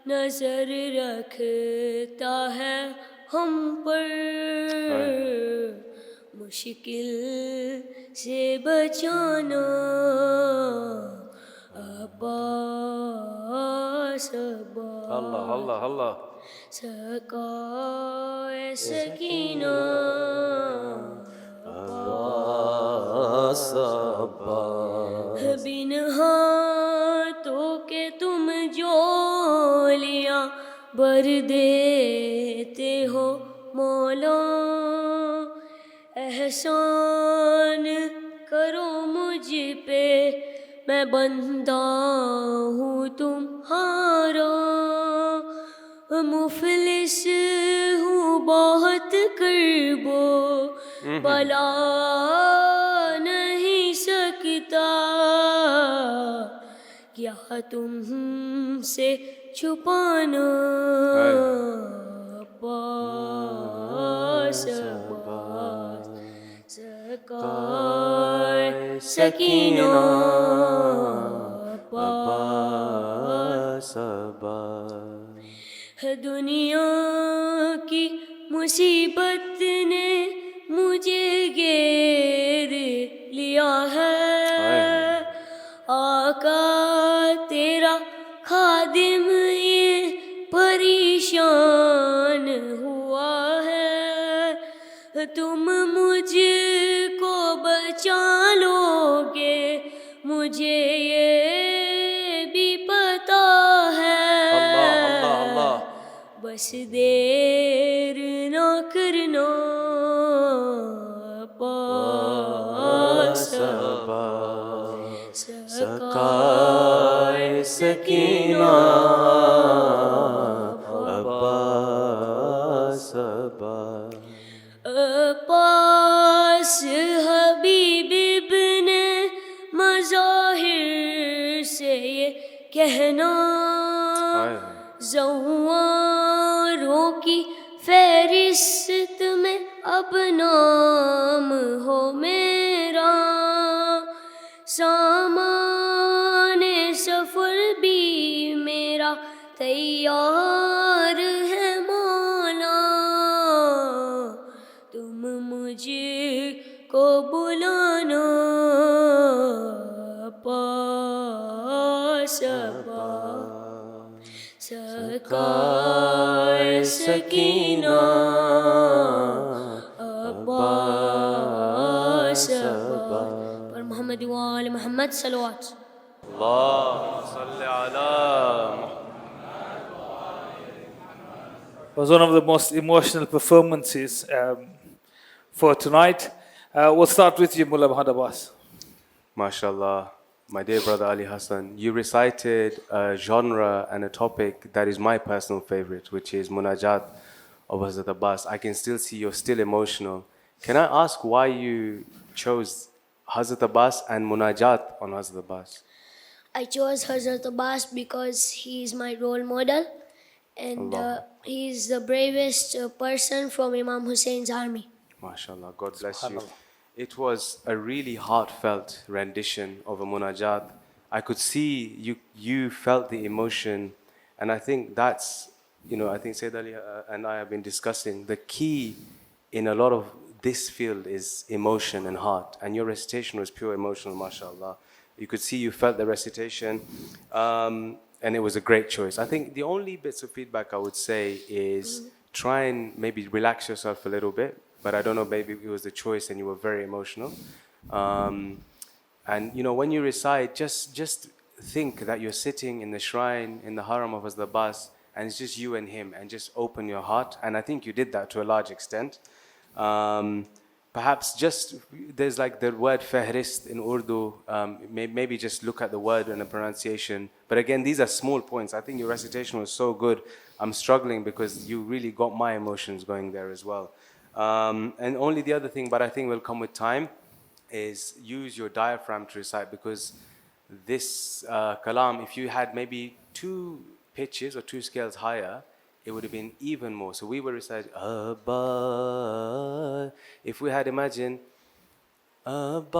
नजर रखता है हम पर मुश्किल से बचाना अब्बास Allah, Allah, Allah. सकाए सकीना अब्बास अब्बास बिन हाथों के तुम जो लिया बर देते हो मौला एहसान करो मुझ पे मैं बंदा हूँ तुम्हारा मुफलिस हूँ बहुत करबो बला क्या तुमसे छुपाना अब्बास अब्बास सकाए सकीना अब्बास अब्बास दुनिया की मुसीबत ने मुझे घेर लिया है आका तेरा खादिम ये परेशान हुआ है तुम मुझको बचा लोगे मुझे ये भी पता है बस देर ना करना अब्बास सकाए सकीना अब्बास अब्बास हबीब इब्ने मज़ाहिर से ये कहना ज़व्वारों की फहरिस्त में अब नाम हो मेरा सामाने सफर भी मेरा तैयार है मौला तुम मुझको बुलाना पास सकाए सकीना अब्बास पर मोहम्मद वाल Mohammad सलवात Was one of the most emotional performances for tonight. We'll start with you, Mulla Muhammad Abbas. MashaAllah, my dear brother Ali Hassan, you recited a genre and a topic that is my personal favorite, which is Munajat of Hazrat Abbas. I can still see you're still emotional. Can I ask why you chose Hazrat Abbas and Munajat on Hazrat Abbas? I chose Hazrat Abbas because he is my role model and he is the bravest person from Imam Hussein's army. MashaAllah, God bless you. It was a really heartfelt rendition of a munajat. I could see you felt the emotion, and I think that's, I think Sayyid Ali and I have been discussing, the key in a lot of this field is emotion and heart, and your recitation was pure emotional, mashallah. You could see you felt the recitation, and it was a great choice. I think the only bits of feedback I would say is try and maybe relax yourself a little bit. But I don't know, maybe it was the choice and you were very emotional. And when you recite, just think that you're sitting in the shrine, in the haram of Hazrat Abbas, and it's just you and him, and just open your heart. And I think you did that to a large extent. Perhaps there's like the word fahrist in Urdu, maybe just look at the word and the pronunciation. But again, these are small points. I think your recitation was so good. I'm struggling because you really got my emotions going there as well. And only the other thing, but I think will come with time, is use your diaphragm to recite, because this kalam, if you had maybe 2 pitches or 2 scales higher, it would have been even more. So we would recite Abba. If we had imagined Abba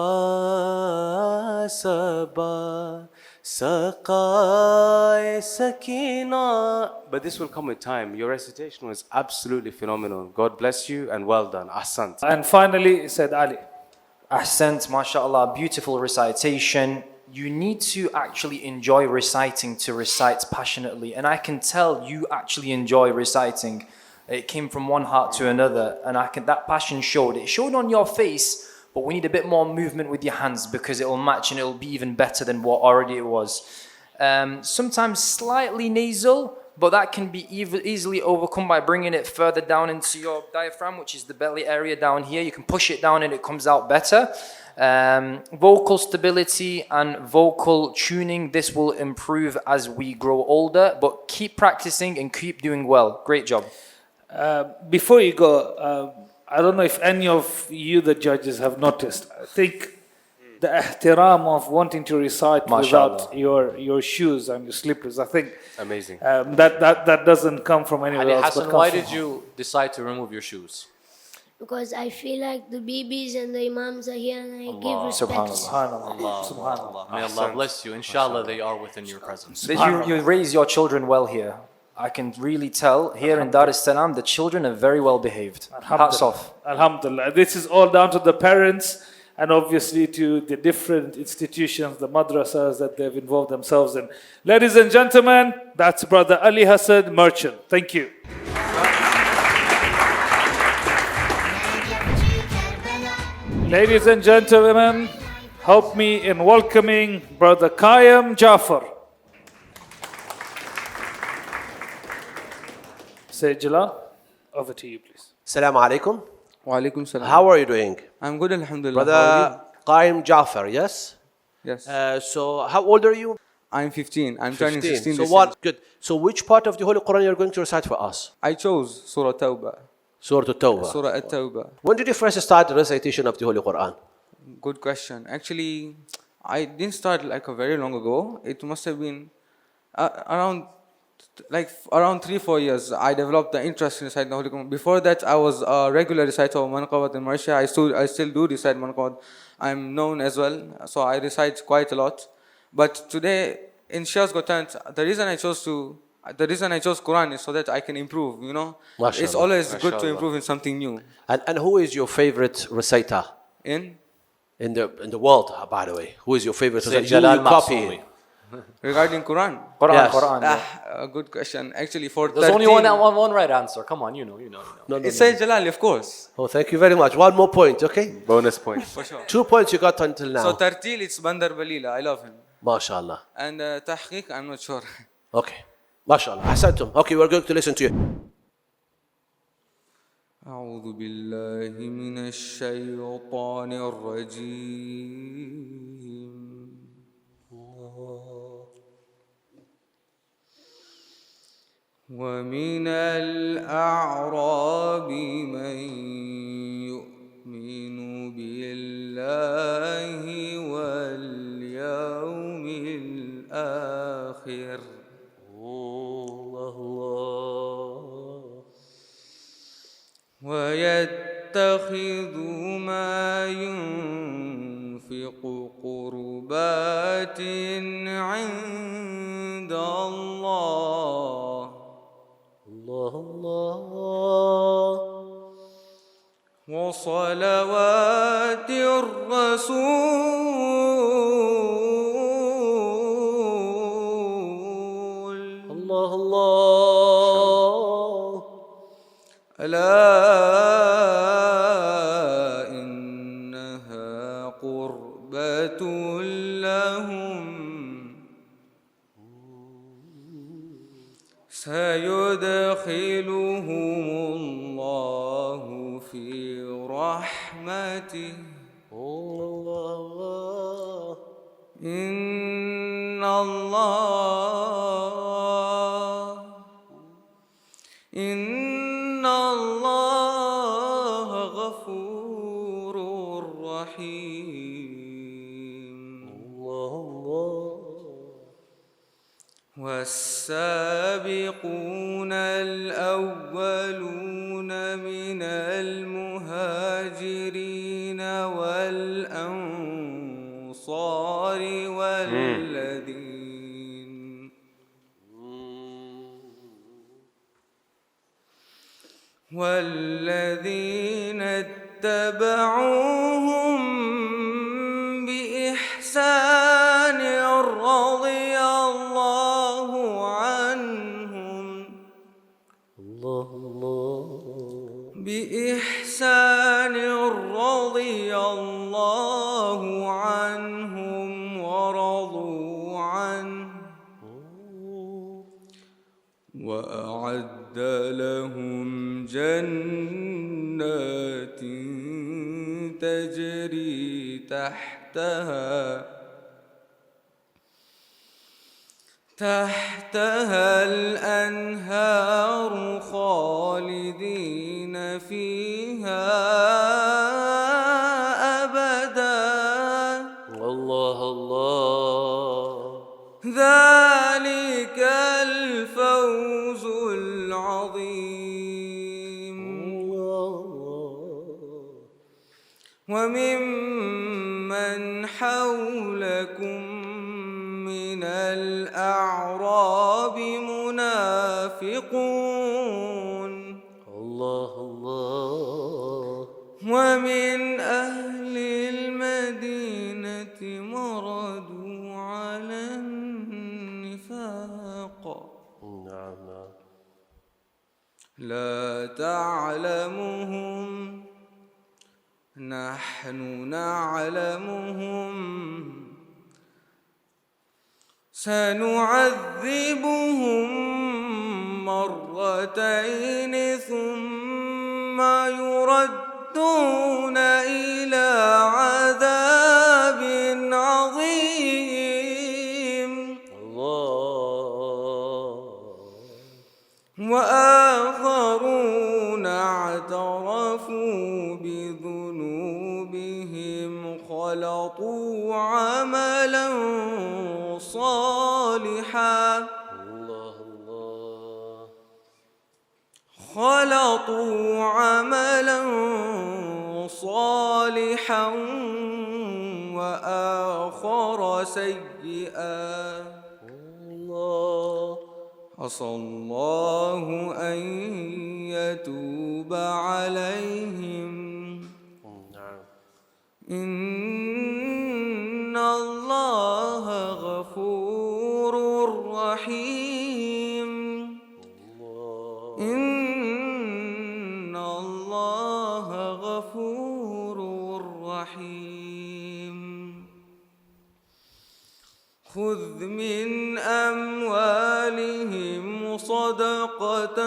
Sabba Saqai Sakina. But this will come with time. Your recitation was absolutely phenomenal. God bless you and well done. Ahsant. And finally, Said Ali. Ahsant, mashallah, beautiful recitation. You need to actually enjoy reciting to recite passionately. And I can tell you actually enjoy reciting. It came from one heart to another. And that passion showed. It showed on your face. But we need a bit more movement with your hands, because it will match and it will be even better than what already it was. Sometimes slightly nasal, but that can be easily overcome by bringing it further down into your diaphragm, which is the belly area down here. You can push it down and it comes out better. Vocal stability and vocal tuning, this will improve as we grow older, but keep practicing and keep doing well. Great job. Before you go, I don't know if any of you, the judges, have noticed. I think the ihtiram of wanting to recite MashaAllah. without your shoes and your slippers. I think Amazing. that doesn't come from anywhere Ali else. Hassan, but why comes did from you decide to remove your shoes? Because I feel like the Bibis and the Imams are here and I give respect. Subhanallah. Subhanallah. May Allah bless you. Inshallah, they are within your presence. You raise your children well here. I can really tell here in Dar es Salaam the children are very well behaved. Hats off. Alhamdulillah. This is all down to the parents and obviously to the different institutions, the madrasas that they've involved themselves in. Ladies and gentlemen, that's Brother Ali Hassan Merchant. Thank you. Ladies and gentlemen, help me in welcoming Brother Karim Jafar. Say Jalal, over to you please. Assalamu alaikum. Wa alaikum salam. How are you doing? I'm good, alhamdulillah. Brother Karim Jafar, yes? Yes. So how old are you? I'm 15. I'm turning 16 So this what? year. Good. So which part of the Holy Quran you're going to recite for us? I chose Surah Tawbah. Surah At-Tawbah. Surah At-Tawbah. When did you first start the recitation of the Holy Quran? Good question. Actually, I didn't start like a very long ago. It must have been around 3-4 years. I developed the interest in reciting the Holy Quran. Before that, I was a regular reciter of Manqabat and Marsha. I still do recite Manqabat. I'm known as well, so I recite quite a lot. But today, in SHIA'S Got Talent, the reason I chose Quran is so that I can improve, you know. MashaAllah. It's always good to MashaAllah. improve in something new. And who is your favorite reciter In in the world, by the way? Who is your favorite Say reciter? Jalal You copy. Masoomi. regarding Quran. Yes. Quran. A good question. Actually, for There's 13, only one right answer. Come on, you know. No. It says Jalal, of course. Oh, thank you very much. One more point, okay? Bonus point. For sure. 2 points you got until now. So Tartil, it's Bandar Balila. I love him. MashaAllah. And Tahqiq, I'm not sure. Okay. MashaAllah. Ahsantum. Okay, we're going to listen to you. أعوذ بالله من الشيطان الرجيم ومن الأعراب من يؤمن بالله واليوم الآخر ويتخذ ما ينفق قربات عند الله وصلوات الرسول ألا إنها قربة لهم سيدخلهم الله في رحمته إن الله غفور رحيم والسابقون الأولون من المهاجرين والأنصار والذين اتبعوهم بإحسان رضي الله عنهم بإحسان رضي الله عنهم ورضوا عنه وأعد لهم جنات تجري تحتها الأنهار خالدين فيها أبدا الله ذلك الفوز العظيم وممن حولكم من الأعراب منافقون الله الله ومن أهل المدينة مردوا على النفاق نعم نعم لا تعلمهم نحن نعلمهم سنعذبهم مرتين ثم يردون إلى عذاب عظيم وآخرون اعترفوا بذنوبهم خلطوا عملا صالحا خلطوا عملا صالحا وآخر سيئا عسى الله أن يتوب عليهم إن الله غفور رحيم إن الله غفور رحيم خذ من أموالهم صدقة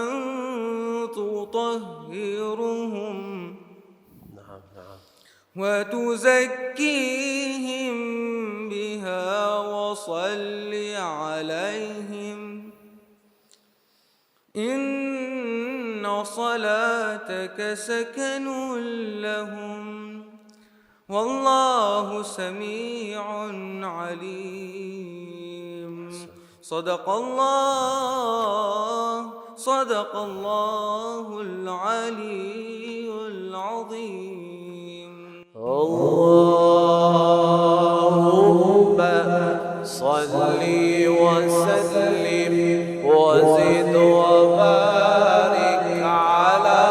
تطهرهم وتزكيهم بها وصل عليهم إن صلاتك سكن لهم والله سميع عليم صدق الله العلي العظيم اللهم صل وسلم وزد وبارك على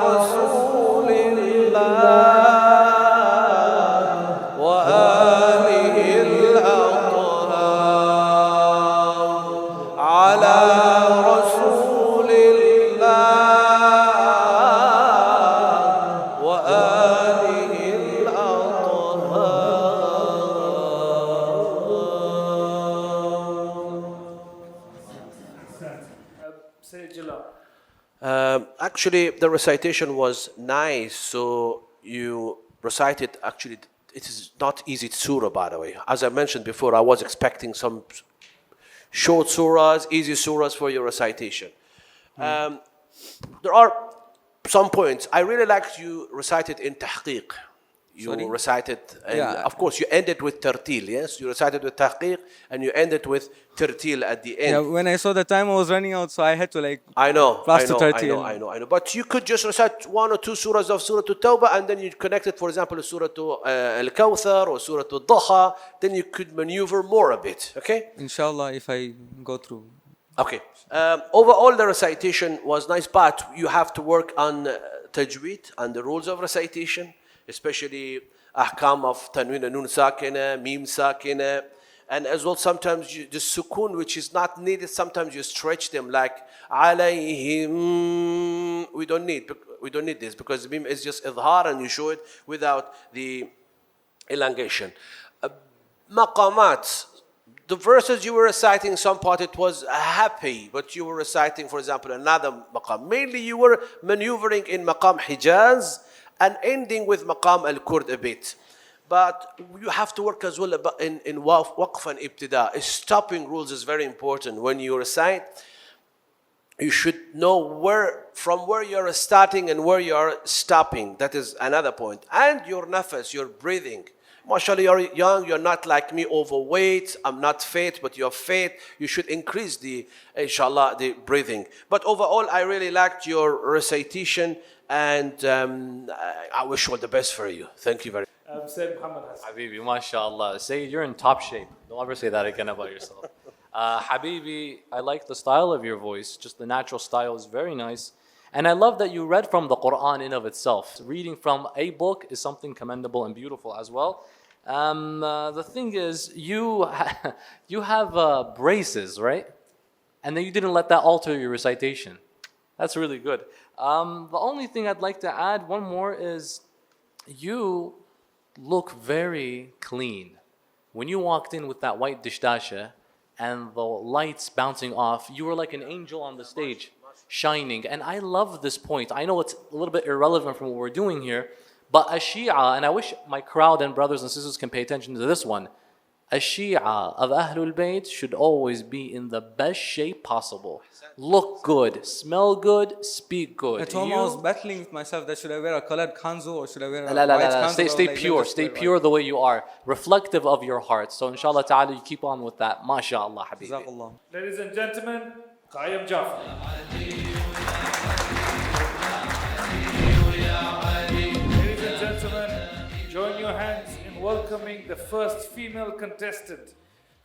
رسول الله وآله الأطهار على رسول الله وآله Actually, the recitation was nice, so you recited, actually, it is not easy surah, by the way. As I mentioned before, I was expecting some short surahs, easy surahs for your recitation. There are some points. I really liked you recited in tahqiq. You recited, and of course, you ended with tartil, yes? You recited with tahqiq, and you ended with tartil at the end. Yeah, when I saw the time I was running out, so I had to I know. But you could just recite one or two surahs of Surah At-Tawbah, and then you connect it, for example, to Surah Al-Kawthar or Surah Al-Dhaha, then you could maneuver more a bit, okay? Inshallah, if I go through. Okay. Overall, the recitation was nice, but you have to work on tajweed and the rules of recitation, especially ahkam of tanween nun sakina, mim sakina, and as well sometimes the sukun which is not needed, sometimes you stretch them like alayhim. We don't need this because mim is just idhar and you show it without the elongation. Maqamat, the verses you were reciting, some part it was happy, but you were reciting, for example, another maqam. Mainly you were maneuvering in maqam Ejaz and ending with maqam al-Kurd a bit. But you have to work as well in waqf and ibtida. Stopping rules is very important. When you recite, you should know from where you're starting and where you're stopping. That is another point. And your nafas, your breathing. MashaAllah, you're young, you're not like me, overweight. I'm not fit, but you're fit. You should increase the, inshallah, the breathing. But overall, I really liked your recitation, and I wish all the best for you. Thank you very much. Say Muhammad Hassan. Habibi, mashallah. Say you're in top shape. Don't ever say that again about yourself. Habibi, I like the style of your voice. Just the natural style is very nice. And I love that you read from the Quran in of itself. Reading from a book is something commendable and beautiful as well. The thing is, you have braces, right? And then you didn't let that alter your recitation. That's really good. The only thing I'd like to add, one more, is you look very clean. When you walked in with that white dishdasha and the lights bouncing off, you were like an angel on the stage, shining. And I love this point. I know it's a little bit irrelevant from what we're doing here, but a Shia, and I wish my crowd and brothers and sisters can pay attention to this one, a Shia of Ahlul Bayt should always be in the best shape possible. Look good, smell good, speak good. At home I was battling with myself that should I wear a colored kanzu or should I wear a la, white kanzu? Stay pure, stay pure the way you are, reflective of your heart. So inshallah ta'ala you keep on with that. MashaAllah, habibi. Jazakallah. Ladies and gentlemen, Qayyum Jafar. Ladies and gentlemen, join your hands in welcoming the first female contestant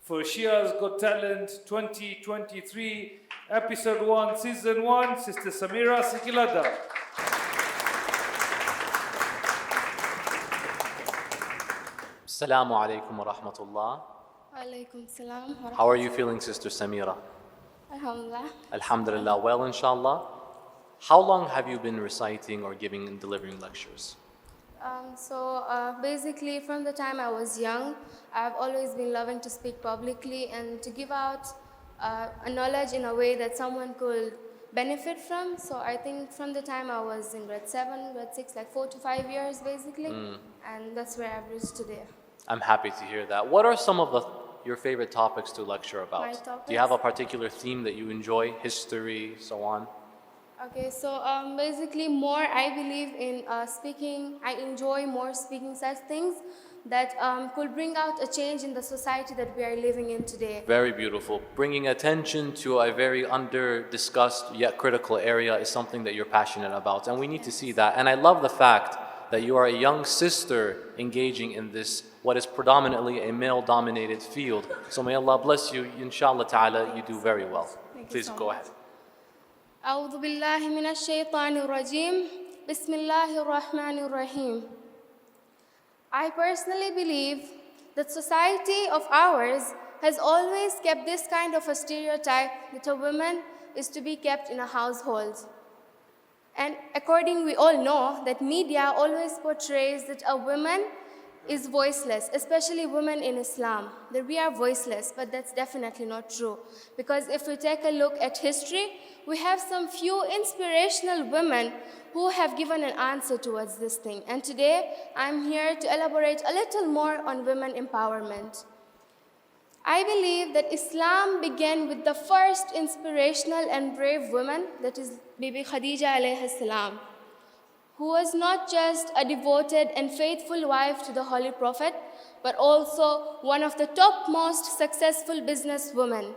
for SHIA'S Got Talent 2023, Episode 1, Season 1, Sister Samira Sikilada. Assalamu alaikum wa rahmatullah. Alaikum salam. How are you feeling, Sister Samira? Alhamdulillah. Alhamdulillah, well inshallah. How long have you been reciting or giving and delivering lectures? Basically from the time I was young, I've always been loving to speak publicly and to give out a knowledge in a way that someone could benefit from. So I think from the time I was in grade 7, grade 6, like 4 to 5 years basically, and that's where I've reached today. I'm happy to hear that. What are some of your favorite topics to lecture about? My topics? Do you have a particular theme that you enjoy? History, so on? Okay, so basically more I believe in speaking. I enjoy more speaking such things that could bring out a change in the society that we are living in today. Very beautiful. Bringing attention to a very under-discussed yet critical area is something that you're passionate about, and we need to see that. And I love the fact that you are a young sister engaging in this, what is predominantly a male-dominated field. So may Allah bless you. Inshallah ta'ala, you do very well. Please go ahead. أعوذ بالله من الشيطان الرجيم بسم الله الرحمن الرحيم. I personally believe that society of ours has always kept this kind of a stereotype that a woman is to be kept in a household. And according we all know that media always portrays that a woman is voiceless, especially women in Islam, that we are voiceless, but that's definitely not true. Because if we take a look at history, we have some few inspirational women who have given an answer towards this thing. And today, I'm here to elaborate a little more on women empowerment. I believe that Islam began with the first inspirational and brave woman, that is Bibi Khadija alayhi salam, who was not just a devoted and faithful wife to the Holy Prophet, but also one of the topmost successful businesswomen.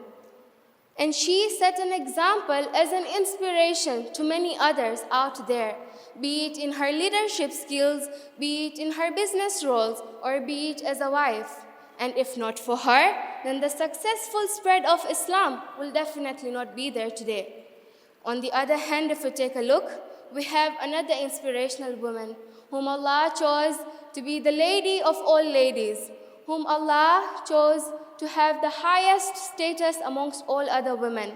And she set an example as an inspiration to many others out there, be it in her leadership skills, be it in her business roles, or be it as a wife. And if not for her, then the successful spread of Islam will definitely not be there today. On the other hand, if we take a look, we have another inspirational woman whom Allah chose to be the lady of all ladies, whom Allah chose to have the highest status amongst all other women.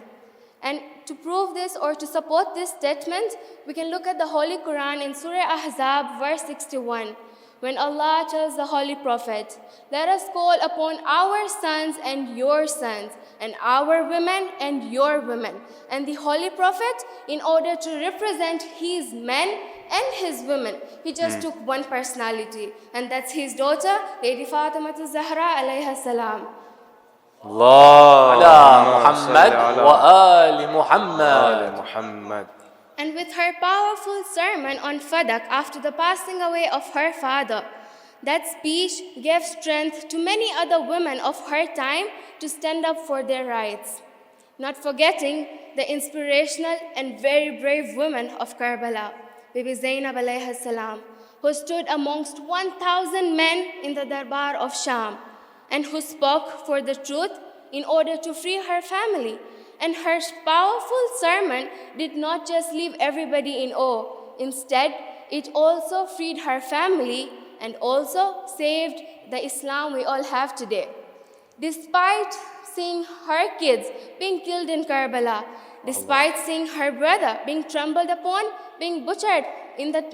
And to prove this or to support this statement, we can look at the Holy Quran in Surah Ahzab, verse 61, when Allah tells the Holy Prophet, "Let us call upon our sons and your sons, and our women and your women." And the Holy Prophet, in order to represent his men and his women, he just took one personality, and that's his daughter, Lady Fatima Zahra alayha salam. Allah Muhammad wa ali Muhammad. And with her powerful sermon on Fadak after the passing away of her father, That speech gave strength to many other women of her time to stand up for their rights. Not forgetting the inspirational and very brave women of Karbala, Bibi Zainab alayhi salam, who stood amongst 1,000 men in the Darbar of Sham and who spoke for the truth in order to free her family. And her powerful sermon did not just leave everybody in awe. Instead, it also freed her family and also saved the Islam we all have today. Despite seeing her kids being killed in Karbala, despite seeing her brother being trampled upon, being butchered in the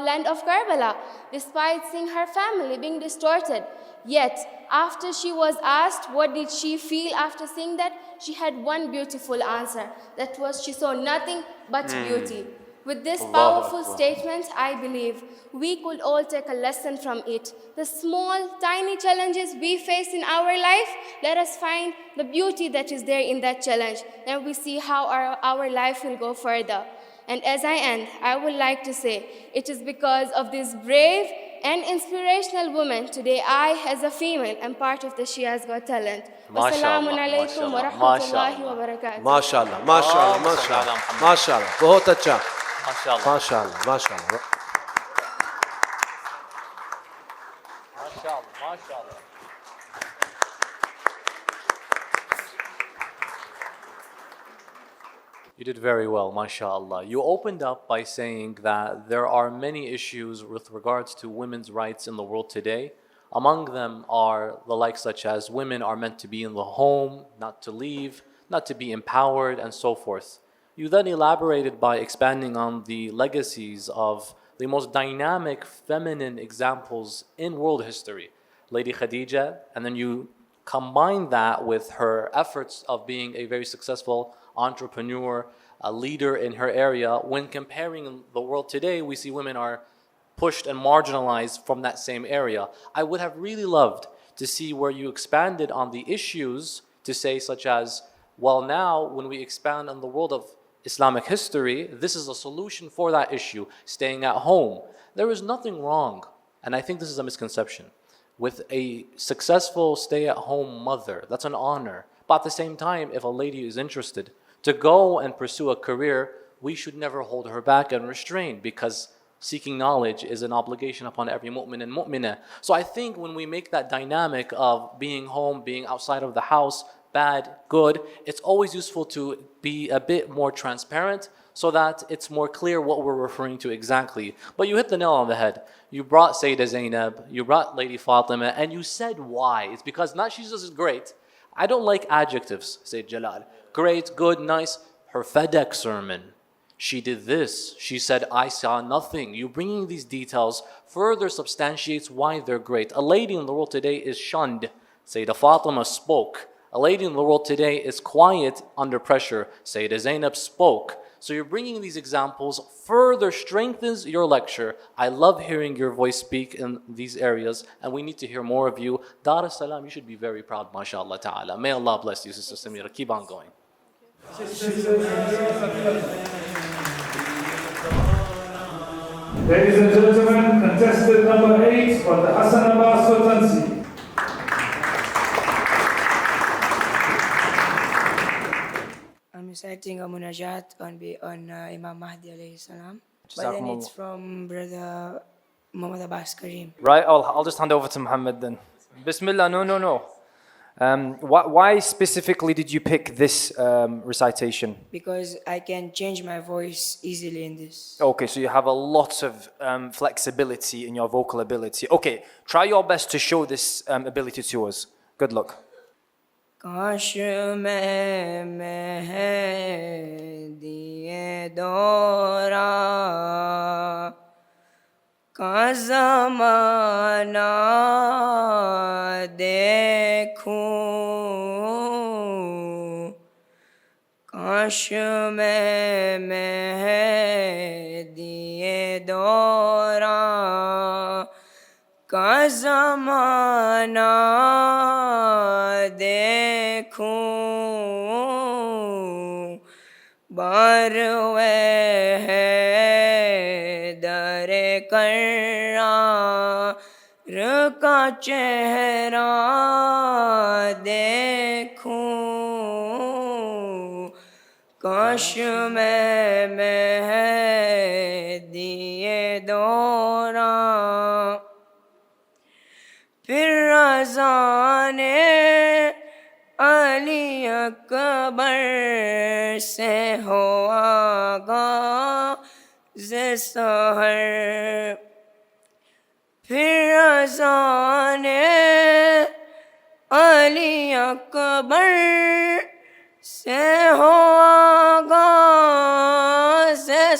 land of Karbala, despite seeing her family being distorted, yet after she was asked what did she feel after seeing that, she had one beautiful answer. That was, she saw nothing but beauty. With this powerful statement, I believe we could all take a lesson from it. The small, tiny challenges we face in our life, let us find the beauty that is there in that challenge. Then we see how our life will go further. And as I end, I would like to say, it is because of this brave and inspirational woman today I, as a female, am part of the SHIA'S Got Talent. Wassalamu alaikum wa rahmatullahi wa barakatuh. MashaAllah, MashaAllah, MashaAllah, MashaAllah. बहुत अच्छा. MashaAllah. MashaAllah, MashaAllah. MashaAllah, MashaAllah. You did very well, mashallah. You opened up by saying that there are many issues with regards to women's rights in the world today. Among them are the likes such as women are meant to be in the home, not to leave, not to be empowered, and so forth. You then elaborated by expanding on the legacies of the most dynamic feminine examples in world history, Lady Khadija, and then you combine that with her efforts of being a very successful entrepreneur, a leader in her area. When comparing the world today, we see women are pushed and marginalized from that same area. I would have really loved to see where you expanded on the issues to say such as, well, now when we expand on the world of Islamic history, this is a solution for that issue, staying at home. There is nothing wrong, and I think this is a misconception, with a successful stay-at-home mother. That's an honor. But at the same time, if a lady is interested to go and pursue a career, we should never hold her back and restrain, because seeking knowledge is an obligation upon every mu'min and mu'minah. So I think when we make that dynamic of being home, being outside of the house, bad, good, it's always useful to be a bit more transparent so that it's more clear what we're referring to exactly. But you hit the nail on the head. You brought Sayyidah Zainab, you brought Lady Fatima, and you said why. It's because not she's just great. I don't like adjectives, said Jalal. Great, good, nice. Her FedEx sermon, she did this. She said, I saw nothing. You bringing these details further substantiates why they're great. A lady in the world today is shunned. Sayyidah Fatima spoke. A lady in the world today is quiet under pressure. Sayyidah Zainab spoke. So you're bringing these examples further strengthens your lecture. I love hearing your voice speak in these areas, and we need to hear more of you. Dar es Salaam, you should be very proud, mashallah ta'ala. May Allah bless you, Sister Samira. Keep on going. Ladies and gentlemen, contestant number 8 for the Hassan Abbas Sultancy. I'm reciting a munajat on Imam Mahdi alayhi salam. But then it's from brother Muhammad Abbas Karim. Right, I'll just hand over to Muhammad then. Bismillah, no. Why specifically did you pick this recitation? Because I can change my voice easily in this. Okay, so you have a lot of flexibility in your vocal ability. Okay, try your best to show this ability to us. Good luck. काश मैं मेहदी दौरा का ज़माना देखूं काश मैं मेहदी दौरा का ज़माना देखूं बार वह दर कर्रा کا چہرہ دیکھوں کاش میں مہدی دوراں پھر اذان علی اکبر سے ہو آغاز سحر پھر اذان علی اکبر سے ہو آغاز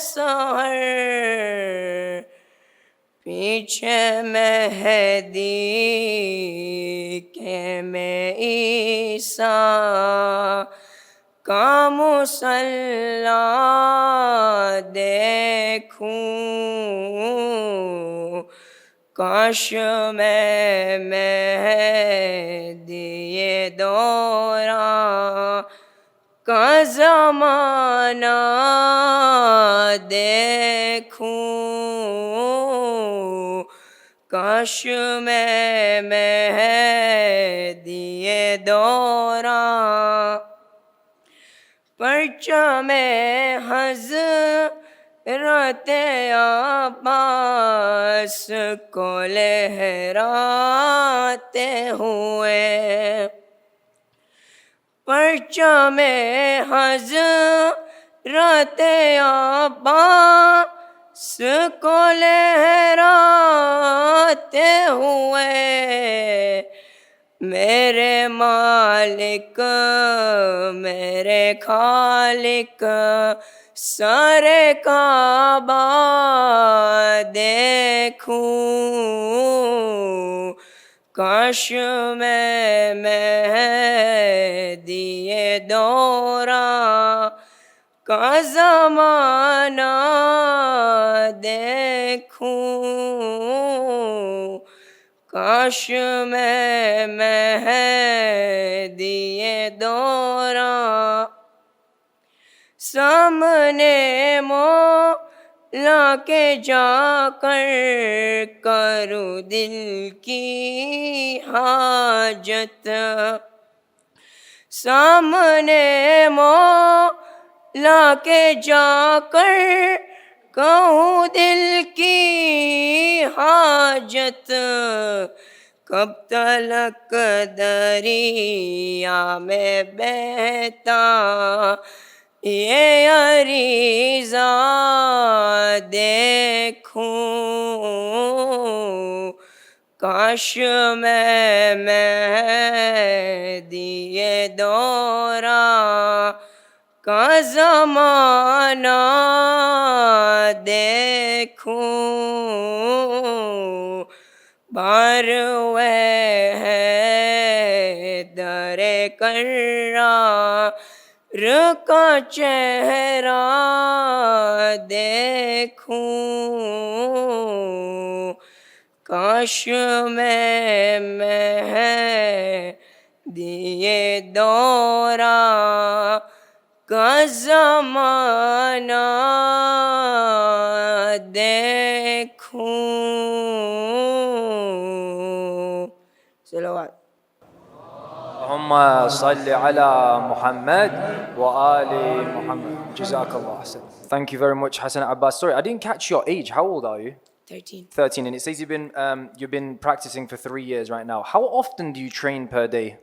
سحر پیچھے مہدی کے میں عیسیٰ کا مصلی دیکھوں کاش میں مہدی دوراں کا زمانہ دیکھوں کاش میں مہدی دوراں پرچم حضرت عباس کو لہراتے ہوئے پرچم حضرت عباس کو لہراتے ہوئے میرے مالک میرے خالق سارے کعبہ دیکھوں کاش میں مہدی دوراں کا زمانہ دیکھوں کاش میں مہدی دوراں سامنے مولا کے جا کر کروں دل کی حاجت سامنے مولا کے جا کر کہوں دل کی حاجت کب تلک دریا میں بہتا یہ عریضہ دیکھوں کاش میں مہدی دوراں کا زمانہ دیکھوں بار ہے در کرار کا چہرہ دیکھوں کاش میں مہدی دوراں کا زمانہ دیکھوں صلوات اللهم صل على محمد وآل Muhammad. Jazakallah Hassan. Thank you very much, Hassan Abbas. Sorry, I didn't catch your age. How old are you? 13. 13, and it says you've been practicing for 3 years right now. How often do you train per day?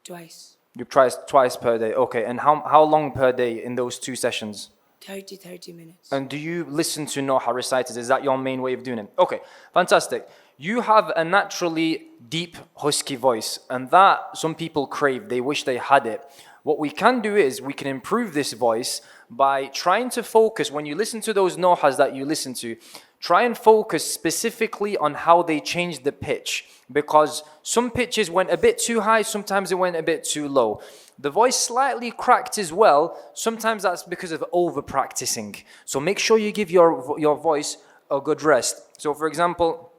Twice. You try twice per day. Okay, and how long per day in those 2 sessions? 30 minutes. And do you listen to Noha recited? Is that your main way of doing it? Okay, fantastic. You have a naturally deep, husky voice, and that some people crave. They wish they had it. What we can do is we can improve this voice by trying to focus, when you listen to those Nohas that you listen to, try and focus specifically on how they changed the pitch, because some pitches went a bit too high, sometimes it went a bit too low. The voice slightly cracked as well. Sometimes that's because of over-practicing. So make sure you give your voice a good rest. So for example,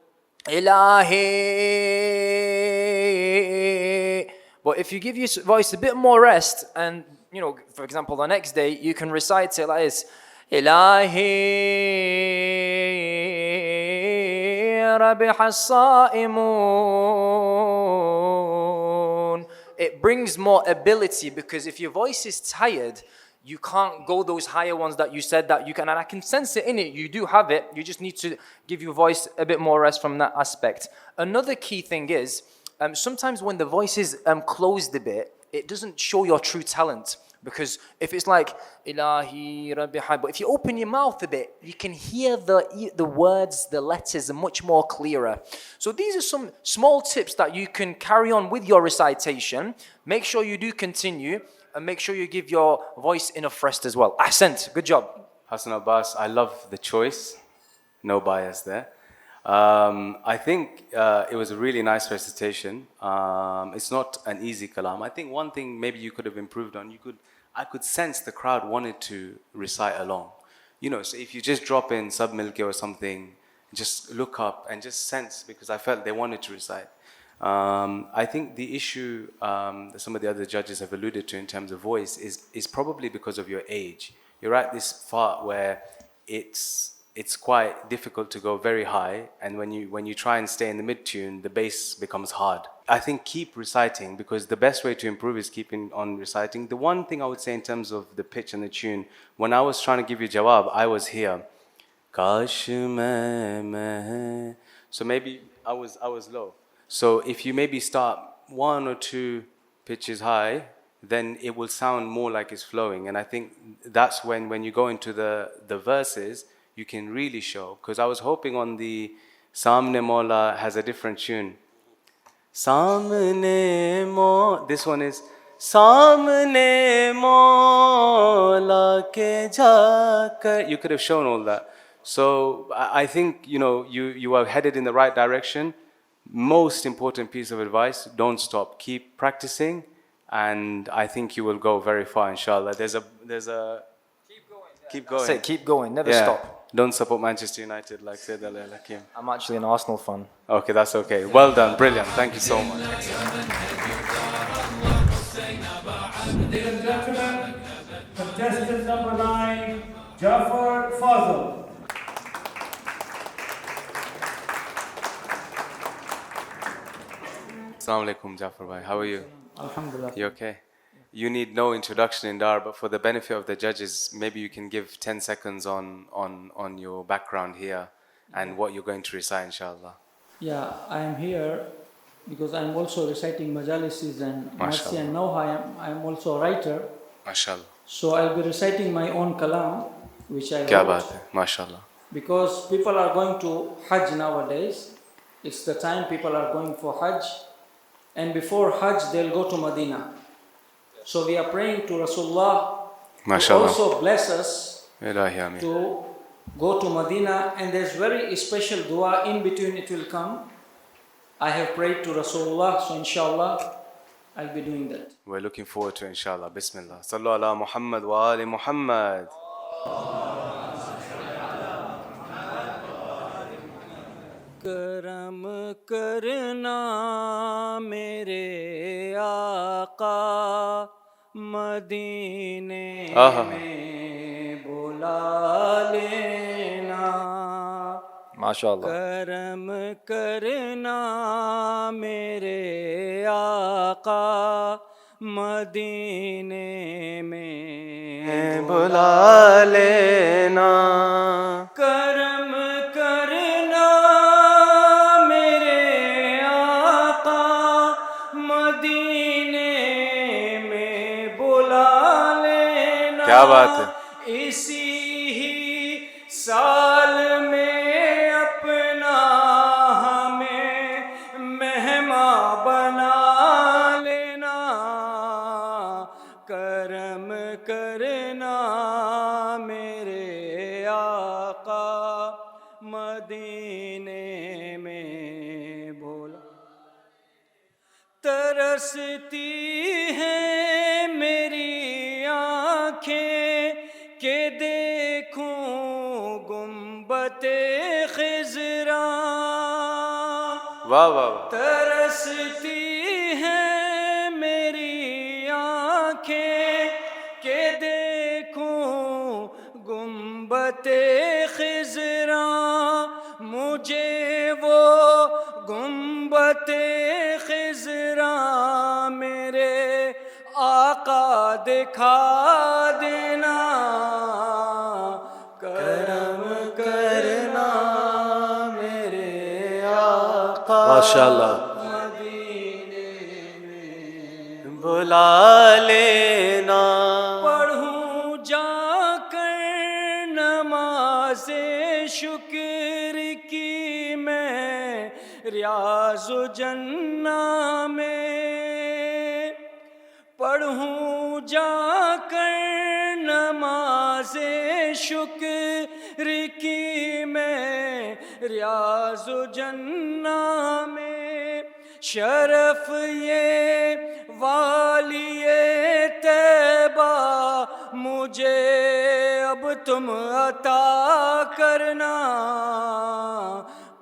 Ilahi. But if you give your voice a bit more rest, and for example, the next day you can recite it like this. Ilahi ربح الصائمون. It brings more ability, because if your voice is tired, you can't go those higher ones that you said that you can, and I can sense it in it. You do have it. You just need to give your voice a bit more rest from that aspect. Another key thing is, sometimes when the voice is closed a bit, it doesn't show your true talent. Because if it's like Ilahi Rabbi Hai, but if you open your mouth a bit, you can hear the words, the letters are much more clearer. So these are some small tips that you can carry on with your recitation. Make sure you do continue, and make sure you give your voice enough rest as well. Ahsant, good job. Hassan Abbas, I love the choice. No bias there. I think it was a really nice recitation. It's not an easy kalam. I think one thing maybe you could have improved on, I could sense the crowd wanted to recite along. You know, so if you just drop in Sab Milke or something, just look up and just sense, because I felt they wanted to recite. I think the issue that some of the other judges have alluded to in terms of voice is probably because of your age. You're at this part where it's quite difficult to go very high, and when you try and stay in the mid-tune, the bass becomes hard. I think keep reciting, because the best way to improve is keeping on reciting. The one thing I would say in terms of the pitch and the tune, when I was trying to give you jawab, I was here. So maybe I was low. So if you maybe start 1 or 2 pitches high, then it will sound more like it's flowing. And I think that's when you go into the verses, you can really show. Because I was hoping on the Samne Mola has a different tune. Samne Mola. This one is Samne Mola ke jaakar. You could have shown all that. So I think you are headed in the right direction. Most important piece of advice: don't stop. Keep practicing, and I think you will go very far, inshallah. There's a keep going. Say keep going, never stop. Don't support Manchester United like said Hakeem. I'm actually an Arsenal fan. Okay, that's okay. Well done, brilliant. Thank you so much. Ladies and gentlemen, contestant number 9, Jafar Fazl. Assalamu alaikum, Jafar bhai. How are you? Alhamdulillah. You okay? You need no introduction in Dar, but for the benefit of the judges, maybe you can give 10 seconds on your background here and what you're going to recite, inshallah. Yeah, I am here because I'm also reciting majalises and Marsi, and now I am also a writer. MashaAllah. So I'll be reciting my own kalam, which I Kya wrote. baat hai? MashaAllah. Because people are going to Hajj nowadays. It's the time people are going for Hajj. And before Hajj, they'll go to Medina. So we are praying to Rasulullah to also bless us to go to Medina. And there's very special dua in between, it will come. I have prayed to Rasulullah, so inshallah, I'll be doing that. We're looking forward to it, inshallah. Bismillah. Sallu ala Muhammad wa ali Muhammad. करम करना मेरे आका मदीने में बुला लेना माशाअल्लाह करम करना मेरे आका मदीने में बुला लेना करम क्या बात है इसी ही साल में अपना हमें मेहमा बना लेना करम करना मेरे आका मदीने में बोला तरसती है मेरी के देखूं गुंबते खिजरा वाह वाह तरसती है मेरी आंखें के देखूं गुंबते खिजरा मुझे वो گنبد خضراں میرے آقا دکھا دینا کرم کرنا میرے آقا ماشاءاللہ بلا لینا پڑھوں جا کر نماز شکر کی میں ریاض و جنہ میں پڑھوں جا کر نماز شکر کی میں ریاض و جنہ میں شرف یہ والی طیبہ مجھے اب تم عطا کرنا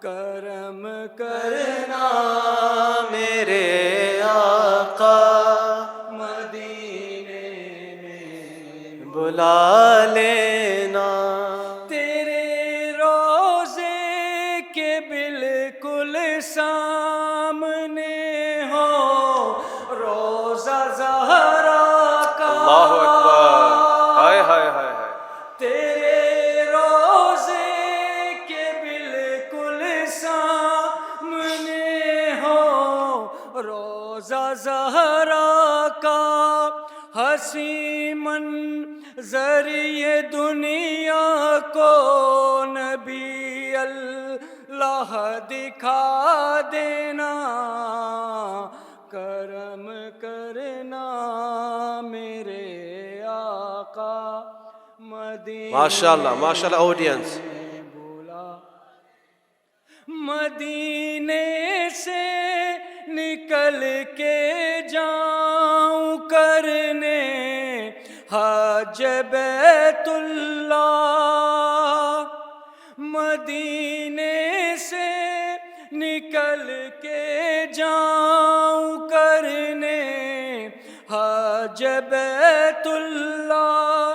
کرم کرنا میرے آقا مدینے میں بلا لینا تیرے روزے کے بالکل سامنے ہو روزہ زہرا کا اللہ اکبر ہائے ہائے ہائے ہائے تیرے روزے کے بالکل سامنے ہو روزہ زہرا کا حسین منظر یہ دنیا کو نبی اللہ دکھا دینا کرم کرنا میرے آقا مدینے ماشاءاللہ ماشاءاللہ آڈینس مدینے سے نکل کے جاؤں کرنے حج بیت اللہ مدینے سے نکل کے جاؤں کرنے حج بیت اللہ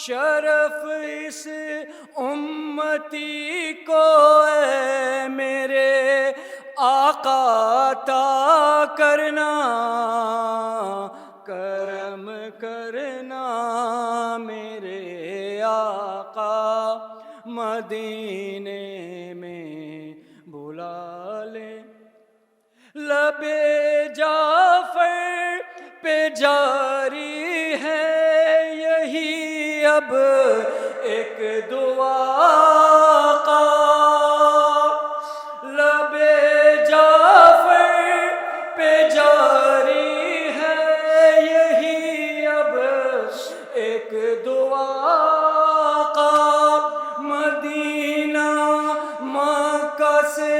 شرف اس امتی کو اے میرے آقا عطا کرنا کرم کرنا میرے آقا مدینے میں بلا لے لب جعفر پہ جاری ہے یہی اب ایک دعا کا لب جعفر پہ جاری ہے یہی اب ایک دعا کا مدینہ مکہ سے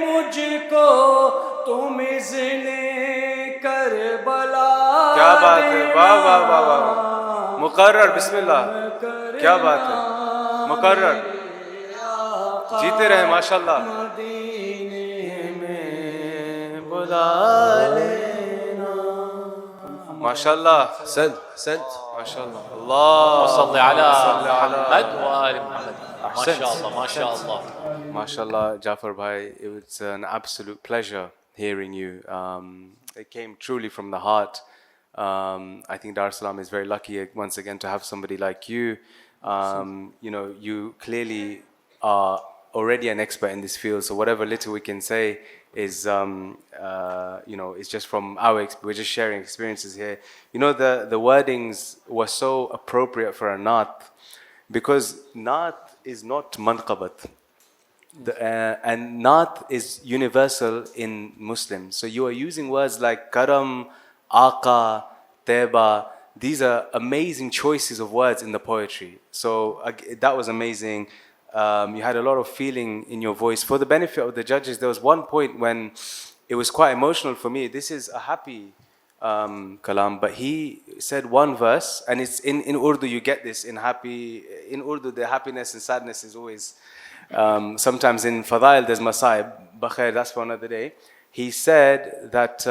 مجھ کو تم اذن کربلا کیا بات ہے واہ واہ واہ واہ مقرر بسم اللہ کیا بات ہے مقرر جیتے رہے ماشاءاللہ مدینے میں بلا لینا ماشاءاللہ سنت ماشاءاللہ اللہ صل علی محمد وآل محمد ماشاءاللہ ماشاءاللہ MashaAllah, Jafar bhai, it was an absolute pleasure hearing you. It came truly from the heart. I think Dar es Salaam is very lucky once again to have somebody like you. You know, you clearly are already an expert in this field, so whatever little we can say is, you know, it's just from we're just sharing experiences here. You know, the wordings were so appropriate for a naat, because naat is not manqabat. And naat is universal in Muslims. So you are using words like karam, aqa, teba. These are amazing choices of words in the poetry. So that was amazing. You had a lot of feeling in your voice. For the benefit of the judges, there was one point when it was quite emotional for me. This is a happy kalam, but he said one verse, and it's in Urdu. You get this in Urdu. The happiness and sadness is always. Sometimes in Fadail there's Masaib, Bakhair, that's for another day. He said that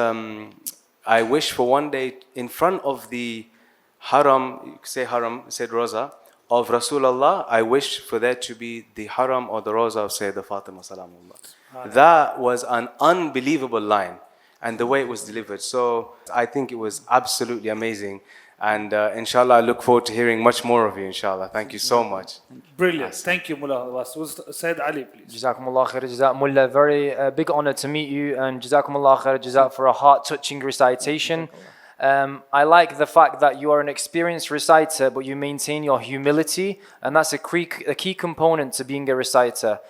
I wish for one day in front of the Haram, you say Haram, said Rosa, of Rasulullah, I wish for there to be the haram or the roza of Sayyidah Fatima salamullah. That was an unbelievable line, and the way it was delivered. So I think it was absolutely amazing. And inshallah, I look forward to hearing much more of you, inshallah. Thank you so much. Brilliant. Thank you, Mullah. Sayyid Ali, please. Jazakumullah khair jazak. Mullah, very big honor to meet you, and Jazakumullah khair jazak for a heart-touching recitation. I like the fact that you are an experienced reciter, but you maintain your humility, and that's a key component to being a reciter.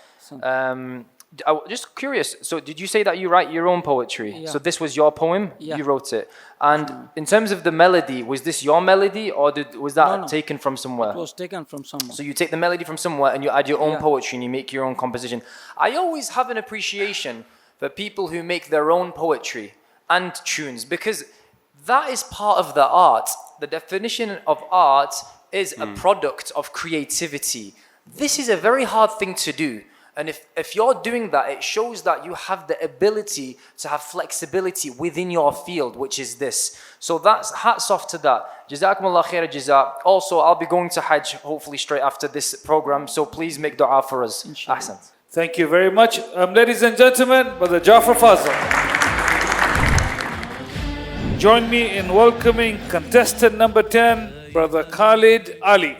Just curious, so did you say that you write your own poetry? Yeah. So this was your poem? Yeah. You wrote it. And in terms of the melody, was this your melody, or was that No. taken from somewhere? It was taken from somewhere. So you take the melody from somewhere and you add your own poetry and you make your own composition. I always have an appreciation for people who make their own poetry and tunes, because that is part of the art. The definition of art is a product of creativity. This is a very hard thing to do. And if you're doing that, it shows that you have the ability to have flexibility within your field, which is this. So that's hats off to that. Jazakumullah khair jaza. Also, I'll be going to Hajj hopefully straight after this program. So please make dua for us. Ahsan. Thank you very much. Ladies and gentlemen, Brother Jafar Fazal. Join me in welcoming contestant number 10, Brother Khalid Ali.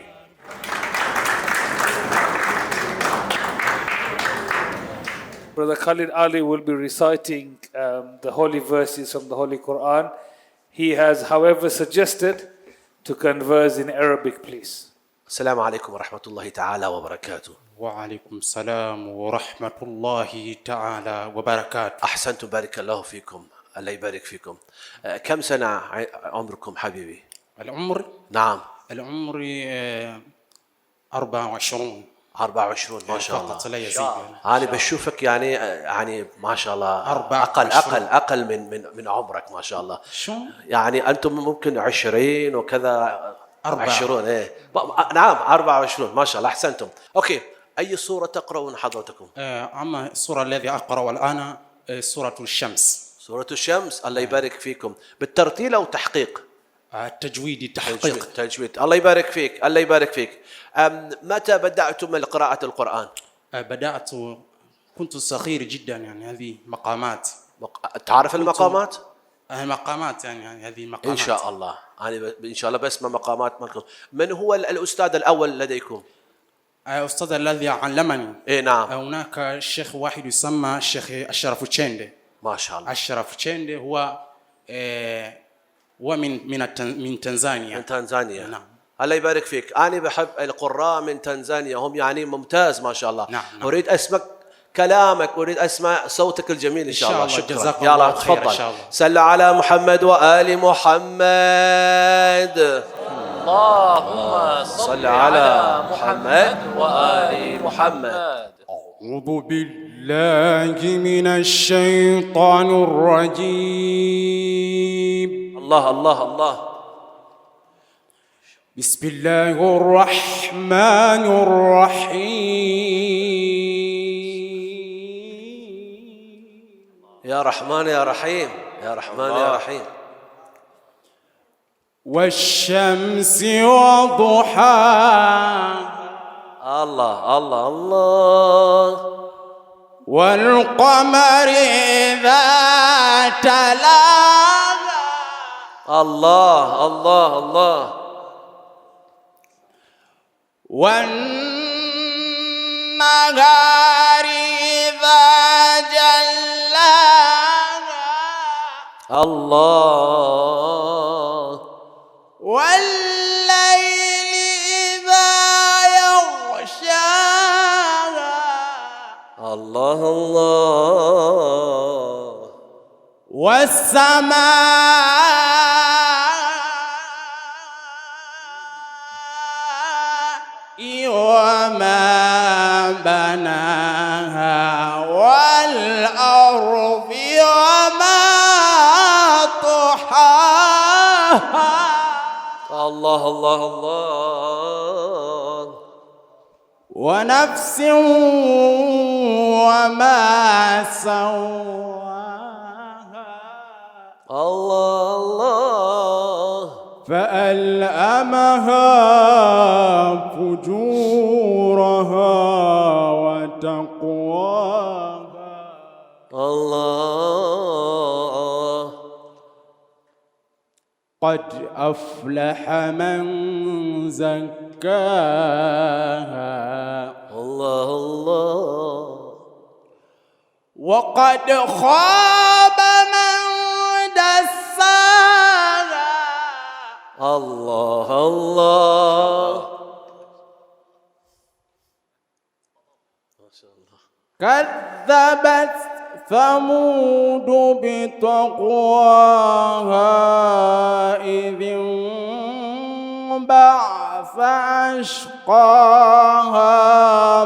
Brother Khalid Ali will be reciting the holy verses from the Holy Quran. He has, however, suggested to converse in Arabic, please. السلام عليكم ورحمة الله تعالى وبركاته. وعليكم السلام ورحمة الله تعالى وبركاته. أحسنتم بارك الله فيكم. الله يبارك فيكم. كم سنة عمركم حبيبي؟ العمر؟ نعم. العمر 24. 24 ما شاء الله. فقط لا يزيد. أنا بشوفك يعني ما شاء الله أقل من عمرك ما شاء الله. شو؟ يعني أنتم ممكن 20 وكذا 20 إيه. نعم 24 ما شاء الله أحسنتم. أوكي أي سورة تقرؤون حضرتكم؟ أما السورة الذي أقرأ الآن سورة الشمس. سورة الشمس الله يبارك فيكم. بالترتيل أو تحقيق؟ التجويد تحقيق. تجويد الله يبارك فيك الله يبارك فيك. متى بدأتم قراءة القرآن؟ كنت صغير جدا يعني هذه مقامات. تعرف المقامات؟ مقامات يعني هذه مقامات. إن شاء الله أنا إن شاء الله بسمع مقامات منكم. من هو الأستاذ الأول لديكم؟ الأستاذ الذي علمني. إيه نعم. هناك شيخ واحد يسمى الشيخ أشرف تشيندي. ما شاء الله. أشرف تشيندي هو من تنزانيا. من تنزانيا. نعم. الله يبارك فيك. أنا بحب القراء من تنزانيا هم يعني ممتاز ما شاء الله. نعم. أريد أسمع كلامك أريد أسمع صوتك الجميل إن شاء الله. شكرا. يلا تفضل. صل على محمد وآل محمد. اللهم صل على محمد وآل محمد. أعوذ بالله من الشيطان الرجيم. الله الله الله. بسم الله الرحمن الرحيم. يا رحمن يا رحيم يا رحمن يا رحيم. والشمس وضحاها. الله الله الله. والقمر إذا تلاها. الله الله الله. والنهار إذا جلاها. الله. والليل إذا يغشاها. الله الله. والسماء وما بناها. والأرض وما طحاها. الله الله الله. ونفس وما سواها. الله الله. فألهمها فجورها وتقواها الله قد أفلح من زكاها الله الله وقد خاب من دساها الله الله ما شاء الله كذبت ثمود بتقواها إذ انبعث أشقاها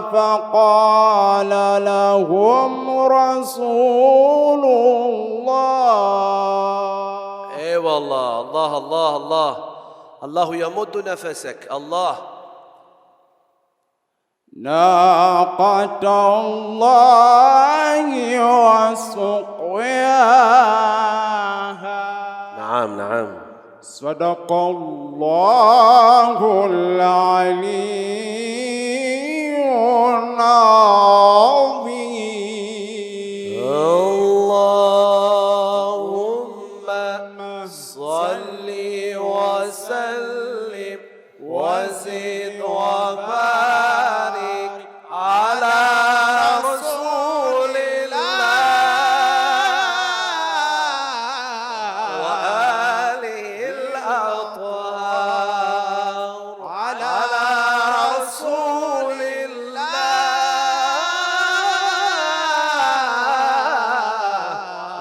فقال لهم رسول الله اي والله الله الله الله الله يمد نفسك الله ناقة الله وسقياها نعم نعم صدق الله العلي العظيم اللهم صل وسلم وزد وبارك على رسول الله وآله الأطهار على رسول الله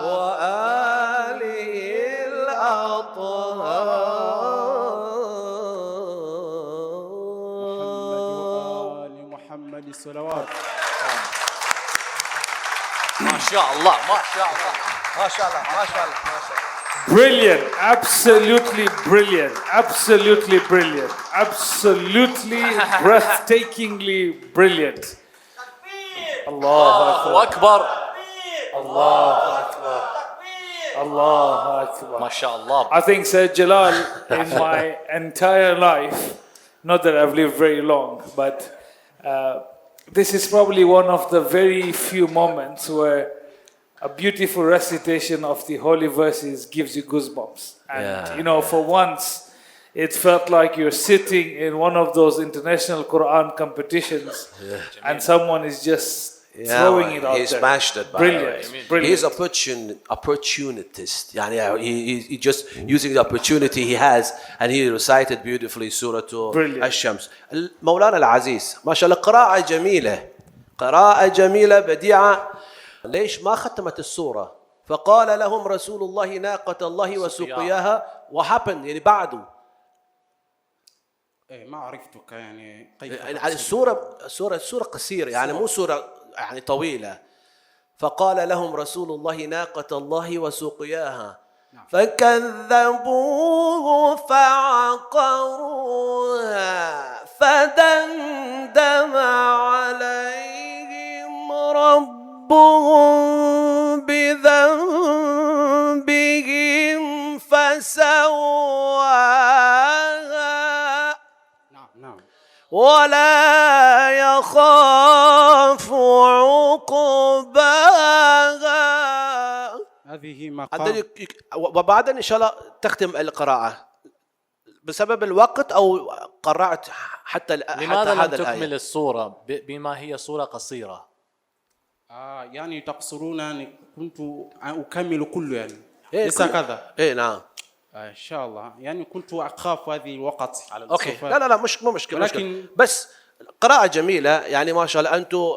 وآله الأطهار محمد الصلوات ما شاء الله ما شاء الله ما شاء الله ما شاء الله ما شاء الله. Brilliant, absolutely brilliant, absolutely brilliant, absolutely breathtakingly brilliant. الله أكبر الله أكبر الله أكبر. ما شاء الله. I think Sir Jalal, in my entire life, not that I've lived very long, but this is probably one of the very few moments where a beautiful recitation of the holy verses gives you goosebumps. And you know, for once, it felt like you're sitting in one of those international Quran competitions and someone is just throwing it out he there. smashed it. Brilliant. Brilliant. He's opportunist. He just using the opportunity he has, and he recited beautifully Surah الشمس. مولانا العزيز ما شاء الله قراءة جميلة بديعة. ليش ما ختمت السورة؟ فقال لهم رسول الله ناقة الله وسقياها وحبن يعني بعده. ما عرفتك يعني يعني السورة قصيرة يعني مو سورة يعني طويلة. فقال لهم رسول الله ناقة الله وسقياها فكذبوه فعقروها فدمدم عليهم ربهم بذنبهم فسواها ولا يخاف عقباها. هذه مقام وبعدين إن شاء الله تختم القراءة بسبب الوقت أو قرأت حتى لماذا حتى لم هذا تكمل الآية. السورة بما هي سورة قصيرة؟ يعني تقصرون أن كنت أكمل كله يعني ليس كذا. نعم إن شاء الله يعني كنت أخاف هذه الوقت على أوكي لا مو مشكلة ولكن بس قراءة جميلة يعني ما شاء الله. أنتم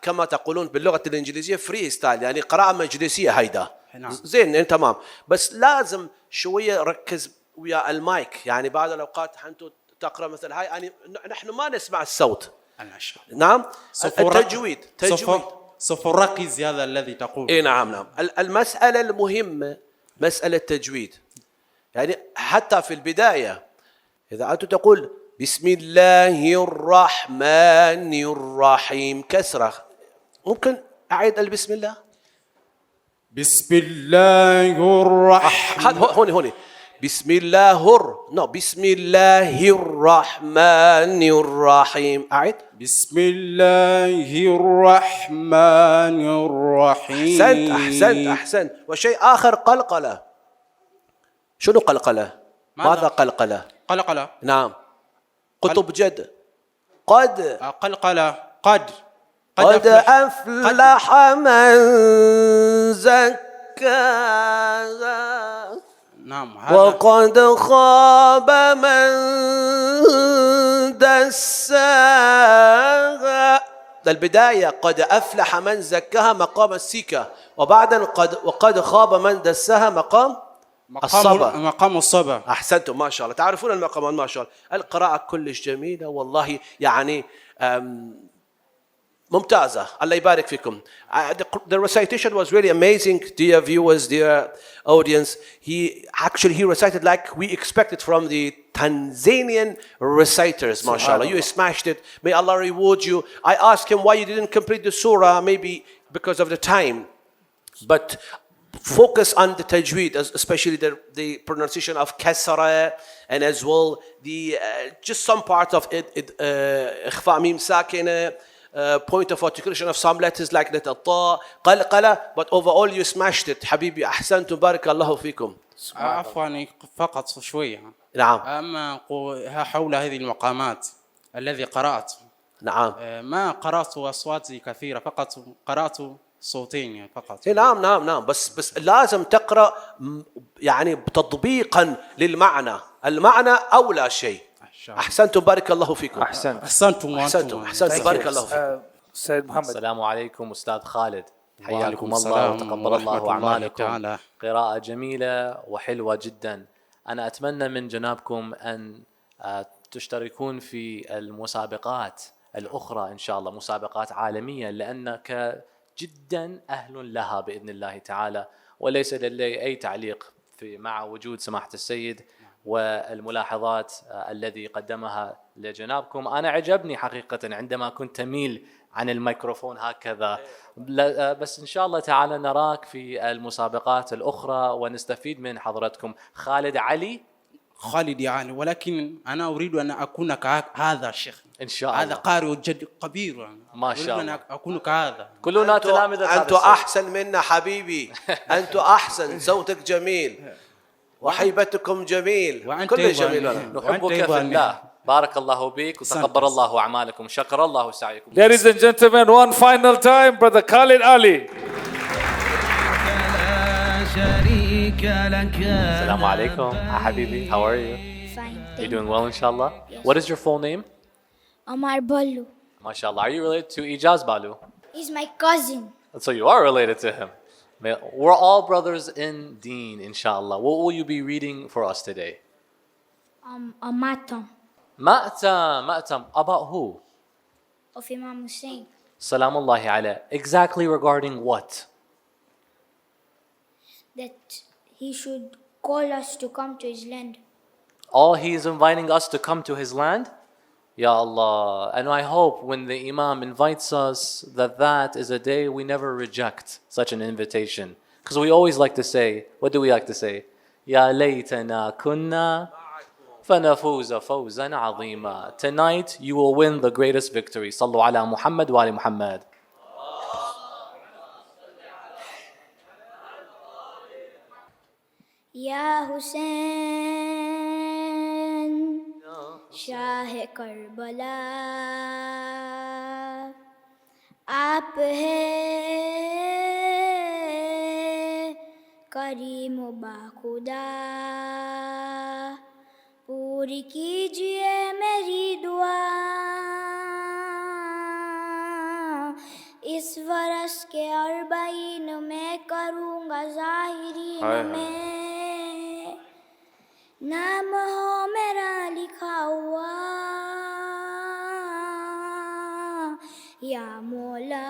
كما تقولون باللغة الإنجليزية فري ستايل يعني قراءة مجلسية هيدا زين تمام. بس لازم شوية ركز ويا المايك يعني بعض الأوقات أنتم تقرأ مثل هاي يعني نحن ما نسمع الصوت. نعم التجويد سوف نركز هذا الذي تقول. نعم المسألة المهمة مسألة تجويد يعني حتى في البداية إذا أنت تقول بسم الله الرحمن الرحيم كسرة ممكن أعيد البسم الله بسم الله الرحمن هوني بسم الله الرحمن الرحيم. أعد. بسم الله الرحمن الرحيم. أحسنت. وشيء آخر قلقلة. شنو قلقلة؟ ماذا قلقلة؟ قلقلة. نعم. قطب جد. قد. قلقلة. قد أفلح من زكاها. نعم. وقد خاب من دساها. البداية قد أفلح من زكاها مقام السكة، وبعدين وقد خاب من دساها مقام الصبا. أحسنتم ما شاء الله، تعرفون المقامان ما شاء الله. القراءة كلش جميلة والله، يعني ممتازة. الله يبارك فيكم. The recitation was really amazing, dear viewers, dear audience. He recited like we expected from the Tanzanian reciters, mashallah. You smashed it. May Allah reward you. I asked him why you didn't complete the surah, maybe because of the time. But focus on the tajweed, especially the pronunciation of kasra, and as well the just some part of it, ikhfa mim sakina, point of articulation of some letters like letter ta, qalqala, but overall you smashed it. Habibi, ahsantum, barakallahu fikum. عفوا فقط شوية. نعم. أما حول هذه المقامات الذي قرأت. نعم. ما قرأت أصوات كثيرة، فقط قرأت صوتين فقط. نعم. بس لازم تقرأ يعني تطبيقا للمعنى. المعنى أولى شيء. أحسنتم بارك الله فيكم. أحسنتم بارك الله فيكم. سيد محمد. السلام عليكم أستاذ خالد، حياكم الله وتقبل الله أعمالكم. قراءة جميلة وحلوة جدا. أنا أتمنى من جنابكم أن تشتركون في المسابقات الأخرى إن شاء الله، مسابقات عالمية، لأنك جدا أهل لها بإذن الله تعالى. وليس لدي أي تعليق مع وجود سماحة السيد والملاحظات الذي قدمها لجنابكم. أنا عجبني حقيقة عندما كنت تميل عن الميكروفون هكذا، بس إن شاء الله تعالى نراك في المسابقات الأخرى ونستفيد من حضرتكم. خالد علي، ولكن أنا أريد أن أكون كهذا الشيخ إن شاء الله. هذا قارئ جد كبير ما شاء الله. أريد أن أكون كهذا. كلنا تلامذة. أنتوا أحسن منا حبيبي. أنتوا أحسن. صوتك جميل وحيبتكم جميل، كل جميل. نحبك في الله. بارك الله بك وتقبل الله أعمالكم. شكر الله سعيكم. Ladies and gentlemen, one final time, Brother Khalid Ali. Assalamu alaikum. Habibi, how are you? Fine. You doing well, inshallah? Yes. What is your full name? Omar Bhalloo. MashaAllah. Are you related to Ejaz Bhalloo? He's my cousin. So you are related to him. We're all brothers in Deen, inshallah. What will you be reading for us today? A matam. Ma'tam. About who? Of Imam Hussain. Salamullahi alayh. Exactly regarding what? That he should call us to come to his land. Oh, he is inviting us to come to his land? Ya Allah. And I hope when the Imam invites us that is a day we never reject such an invitation. Because we always like to say, what do we like to say? Ya laytana kunna fanafuza fawzan azima. Tonight you will win the greatest victory. Sallu ala Muhammad wa ali Muhammad. Ya Hussain, Shah Karbala आप है करीम बाखुदा, पूरी कीजिए मेरी दुआ इस वरस के 40 में करूँगा ज़ाहिरीन में नाम हो मेरा लिखा हुआ या मौला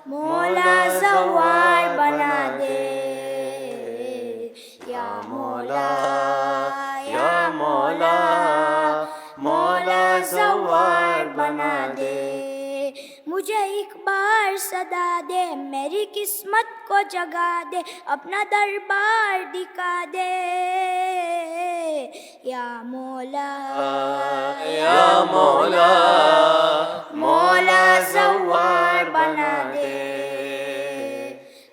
मौला सवार बना दे या मौला मौला सवार बना दे मुझ مجھے ایک بار صدا دے میری قسمت کو جگا دے اپنا دربار دکھا دے یا مولا یا مولا مولا زوار بنا دے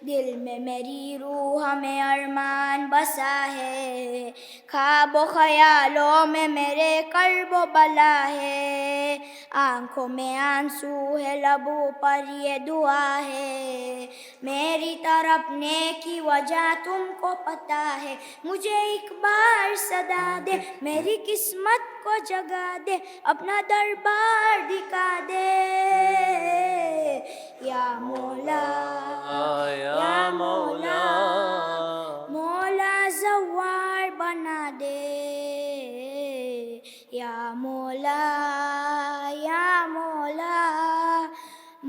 دل میں میری روح میں ارمان بسا ہے خواب و خیالوں میں میرے کرب و بلا ہے آنکھوں میں آنسو ہے لبوں پر یہ دعا ہے میری تڑپنے کی وجہ تم کو پتہ ہے مجھے ایک بار صدا دے میری قسمت کو جگا دے اپنا دربار دکھا دے یا مولا یا مولا مولا زوار بنا دے یا مولا یا مولا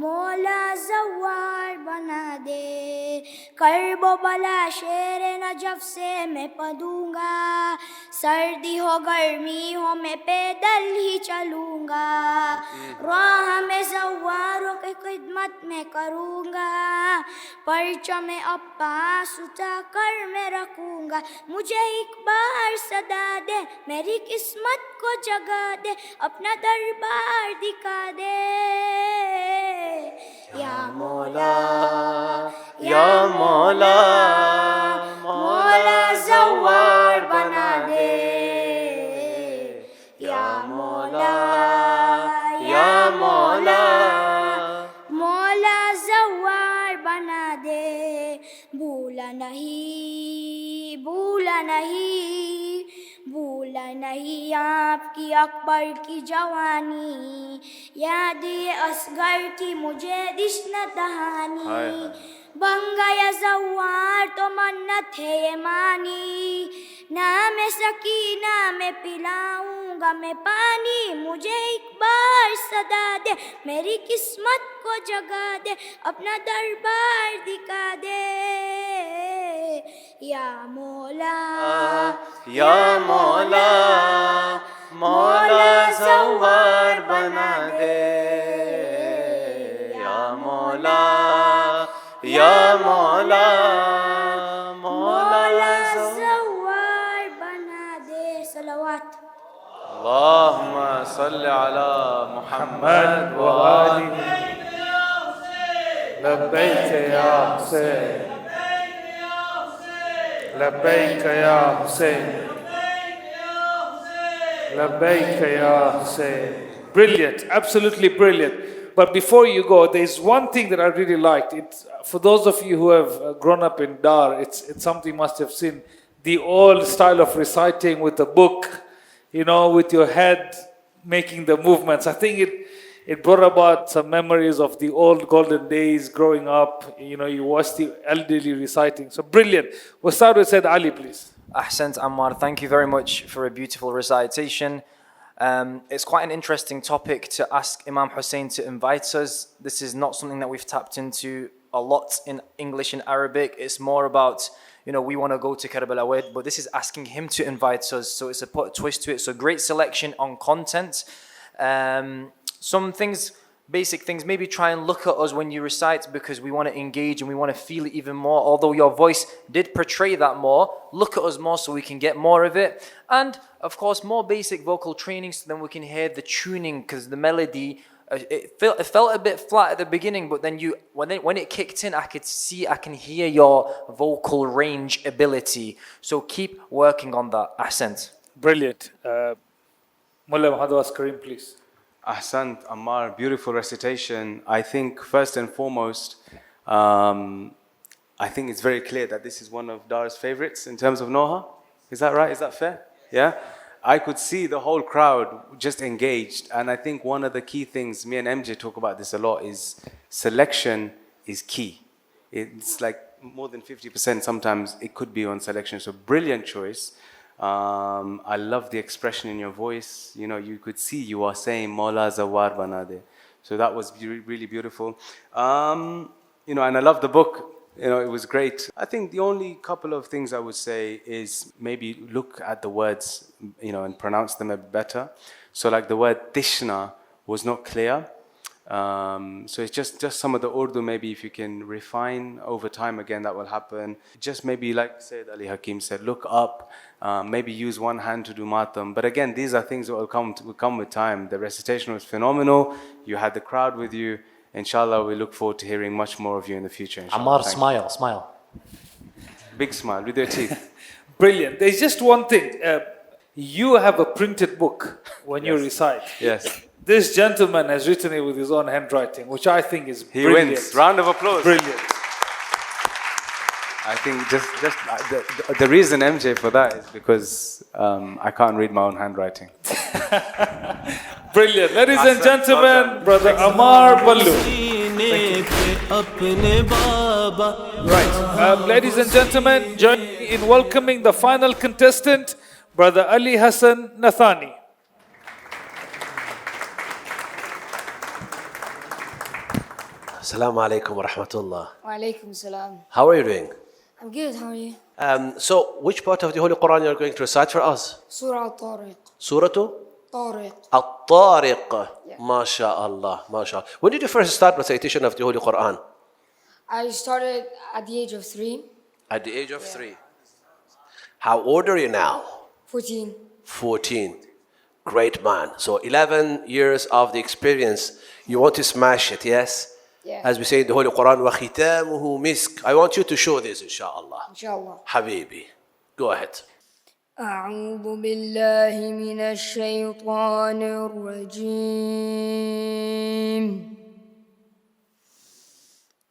مولا زوار بنا دے کرب و بلا شیر نجف سے میں پڑھوں گا سردی ہو گرمی ہو میں پیدل ہی چلوں گا راہ میں زواروں کی خدمت میں کروں گا پرچم عباس اٹھا کر میں رکھوں گا مجھے ایک بار صدا دے میری قسمت کو جگا دے اپنا دربار دکھا دے یا مولا یا مولا مولا زوار بنا دے یا مولا یا مولا مولا زوار بنا دے بھولا نہیں بھولا نہیں بھولا نہیں آپ کی اکبر کی جوانی یاد اصغر کی مجھے دشن دہانی بن گیا زوار تو منت ہے یہ مانی نام سکینہ میں پلاؤں گا میں پانی مجھے ایک بار صدا دے میری قسمت کو جگا دے اپنا دربار دکھا دے یا مولا یا مولا مولا زوار بنا دے یا مولا یا مولا مولا زوار بنا دے صلوات اللہم صل علی محمد وآلہ لبیک یا حسین لبیک یا حسین لبیک یا حسین Brilliant, absolutely brilliant. But before you go, there's one thing that I really liked. It's, for those of you who have grown up in Dar, it's something you must have seen. The old style of reciting with the book, you know, with your head making the movements. I think it brought about some memories of the old golden days growing up. You know, you watched the elderly reciting. So brilliant. We'll start with Said Ali, please. Ahsant Ammar, thank you very much for a beautiful recitation. It's quite an interesting topic to ask Imam Hussain to invite us. This is not something that we've tapped into a lot in English and Arabic. It's more about, you know, we want to go to Karbala, but this is asking him to invite us. So it's a twist to it. So great selection on content. Some things, basic things, maybe try and look at us when you recite because we want to engage and we want to feel it even more. Although your voice did portray that more, look at us more so we can get more of it. And of course, more basic vocal training so then we can hear the tuning because the melody, it felt a bit flat at the beginning, but then when it kicked in, I can hear your vocal range ability. So keep working on that. Ahsant. Brilliant. Mulla Muhammedjawad Karim, please. Ahsant, Ammar, beautiful recitation. I think first and foremost, I think it's very clear that this is one of Dar's favorites in terms of Noha. Is that right? Is that fair? Yeah? I could see the whole crowd just engaged. And I think one of the key things, me and MJ talk about this a lot, is selection is key. It's like more than 50% sometimes it could be on selection. So brilliant choice. I love the expression in your voice. You know, you could see you are saying Mola Zawar Banade. So that was really beautiful. You know, and I love the book. You know, it was great. I think the only couple of things I would say is maybe look at the words, you know, and pronounce them a bit better. So like the word Tishna was not clear. So it's just some of the Urdu, maybe if you can refine over time, again, that will happen. Just maybe like Sayyid Ali Hakeem said, look up, maybe use one hand to do matam. But again, these are things that will come with time. The recitation was phenomenal. You had the crowd with you. Inshallah, we look forward to hearing much more of you in the future. Inshallah. Ammar, smile. Big smile with your teeth. Brilliant. There's just one thing. You have a printed book when you recite. Yes. This gentleman has written it with his own handwriting, which I think is brilliant. He wins. Round of applause. Brilliant. I think just the reason, MJ, for that is because I can't read my own handwriting. Brilliant. Ladies and gentlemen, Brother Ammar Bhalloo. Right. Ladies and gentlemen, join me in welcoming the final contestant, Brother Ali Hassan Nathani. Assalamu alaikum wa rahmatullah. Wa alaikum salam. How are you doing? I'm good, how are you? So, which part of the Holy Quran you are going to recite for us? Surah Al-Tariq. Surah Tariq. Al-Tariq. MashaAllah, MashaAllah. When did you first start recitation of the Holy Quran? I started at the age of 3. At the age of 3. How old are you now? 14. 14. Great man. So 11 years of the experience. You want to smash it, yes? Yeah. As we say in the Holy Quran, وَخِتَامُهُ مِسْكٌ. I want you to show this, inshallah. Inshallah. Habibi. Go ahead. أعوذ بالله من الشيطان الرجيم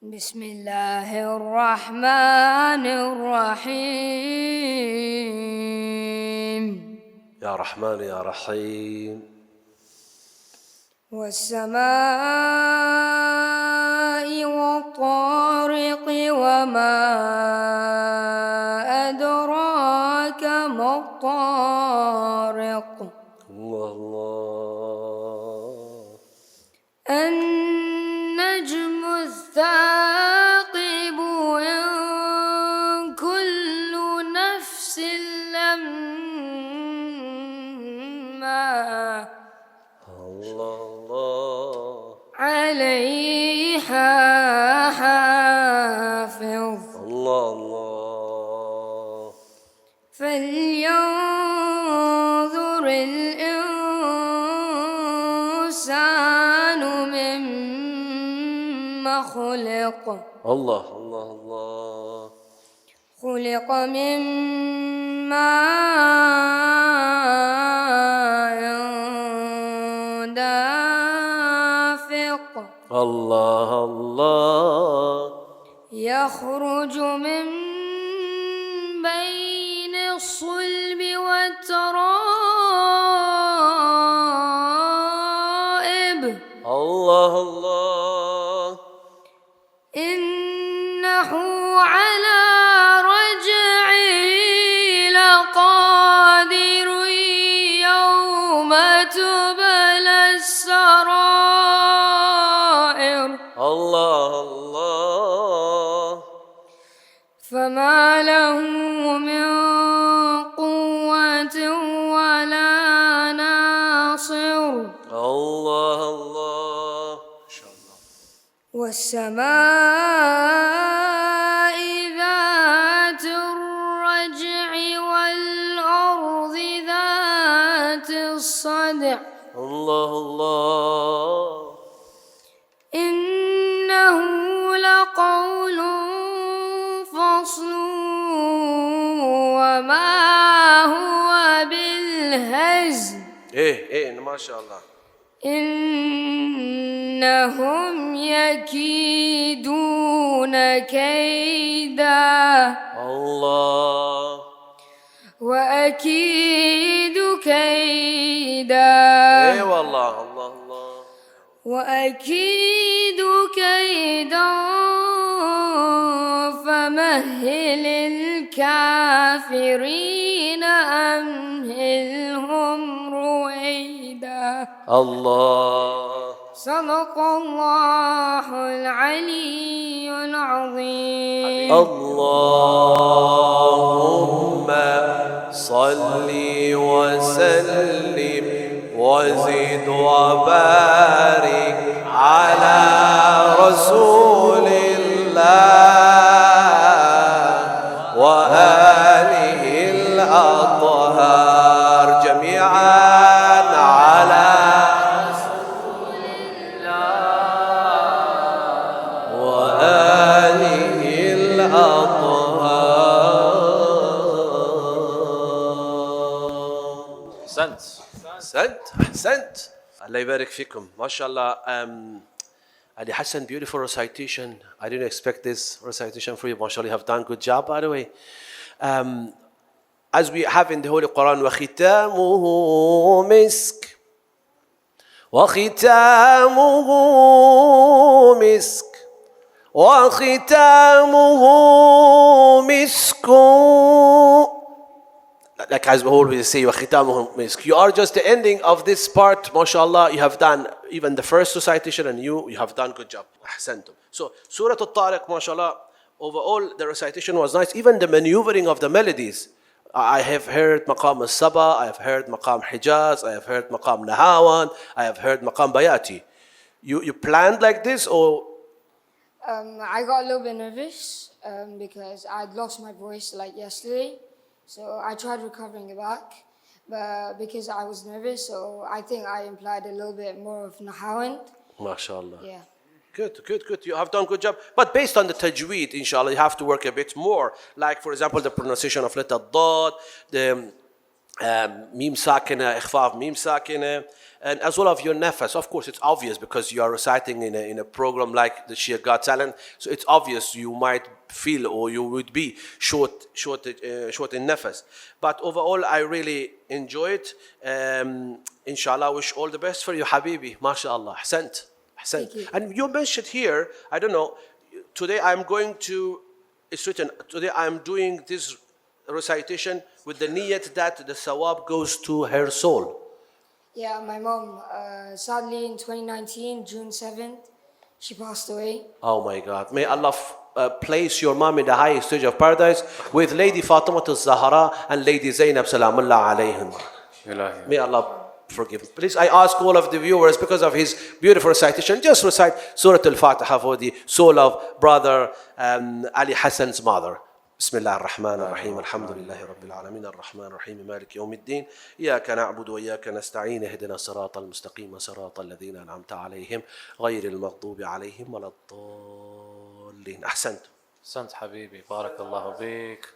بسم الله الرحمن الرحيم يا رحمن يا رحيم والسماء والطارق وما أدراك ما الطارق الله النجم الثاقب إن كل نفس لما عليها حافظ الله فلينظر الإنسان مما خلق الله الله الله خلق من ماء دافق الله الله يخرج من بين الصلب والترائب الله الله إنه على رجعه لقادر يوم تبلى السرائر الله الله فما له من قوة ولا ناصر الله الله والسماء ذات الرجع والأرض ذات الصدع الله الله إنه لقول فصل وما هو بالهزل ايه ما شاء الله إنهم يكيدون كيدا الله وأكيد كيدا ايه والله الله الله وأكيد كيدا فمهل الكافرين أمهلهم رويدا الله صدق الله العلي العظيم اللهم صل وسلم وزد وبارك على رسول الله وآله الأطهار جميعا على رسول الله وآله الأطهار. أحسنت. Allah يبارك فيكم. ما شاء الله. Ali Hassan, beautiful recitation. I didn't expect this recitation for you. MashaAllah, you have done a good job, by the way. As we have in the Holy Quran, وَخِتَامُهُ مِسْكٌ وَخِتَامُهُ مِسْكٌ وَخِتَامُهُ مِسْكٌ. Like as we always say, وَخِتَامُهُ مِسْكٌ. You are just the ending of this part. MashaAllah, you have done even the first recitation, and you have done good job. أحسنتم. So, Surah Al-Tariq, MashaAllah, overall the recitation was nice. Even the maneuvering of the melodies. I have heard Maqam al-Saba, I have heard Maqam Ejaz, I have heard Maqam Nahawan, I have heard Maqam Bayati. You planned like this, or? I got a little bit nervous because I'd lost my voice like yesterday. So I tried recovering it back, but because I was nervous, so I think I implied a little bit more of Nahawan. MashaAllah. Yeah. Good. You have done a good job. But based on the tajweed, inshallah, you have to work a bit more. Like, for example, the pronunciation of letter Dad, the Mim Sakina, Ikhfaf Mim Sakina, and as well as your nafas. Of course, it's obvious because you are reciting in a program like the Shia Got Talent. So it's obvious you might feel or you would be short in nafas. But overall, I really enjoy it. Inshallah, wish all the best for you, Habibi. MashaAllah. Ahsant. And you mentioned here, I don't know, today it's written, today I'm doing this recitation with the niyat that the sawab goes to her soul. Yeah, my mom, sadly in 2019, June 7th, she passed away. Oh my God. May Allah place your mom in the highest stage of paradise with Lady Fatima al-Zahra and Lady Zainab Salamullah alayhim. May Allah forgive. Please, I ask all of the viewers, because of his beautiful recitation, just recite Surah Al-Fatiha for the soul of brother Ali Hassan's mother. بسم الله الرحمن الرحيم الحمد لله رب العالمين الرحمن الرحيم مالك يوم الدين إياك نعبد وإياك نستعين اهدنا الصراط المستقيم صراط الذين أنعمت عليهم غير المغضوب عليهم ولا الضالين. أحسنت حبيبي بارك الله بك.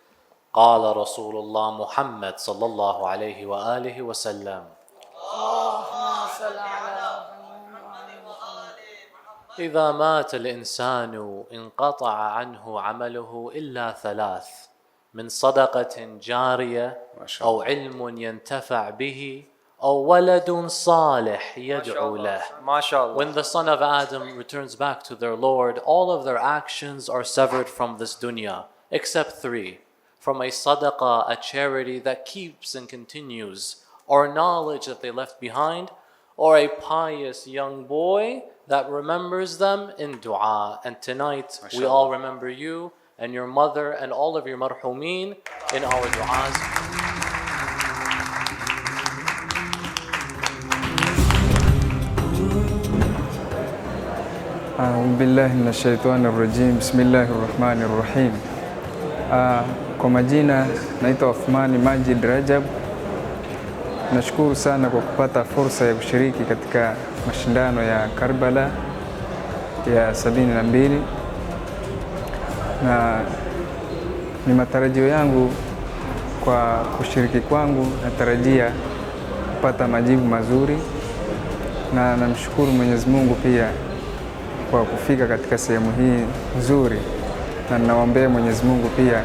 قال رسول الله محمد صلى الله عليه وآله وسلم إذا مات الإنسان انقطع عنه عمله إلا ثلاث: من صدقة جارية أو علم ينتفع به أو ولد صالح يدعو له. When the son of Adam returns back to their Lord, all of their actions are severed from this dunya, except three: from a sadaqah, a charity that keeps and continues, or knowledge that they left behind, or a pious young boy that remembers them in dua. And tonight we all remember you and your mother and all of your marhumeen in our du'as. أعوذ بالله من الشيطان الرجيم بسم الله الرحمن الرحيم. Kwa majina naitwa Uthmani Majid Rajab. Nashukuru sana kwa kupata fursa ya kushiriki katika mashindano ya Karbala ya 72, na ni matarajio yangu kwa kushiriki kwangu, natarajia kupata majibu mazuri, na namshukuru Mwenyezi Mungu pia kwa kufika katika sehemu hii nzuri, na ninaombea Mwenyezi Mungu pia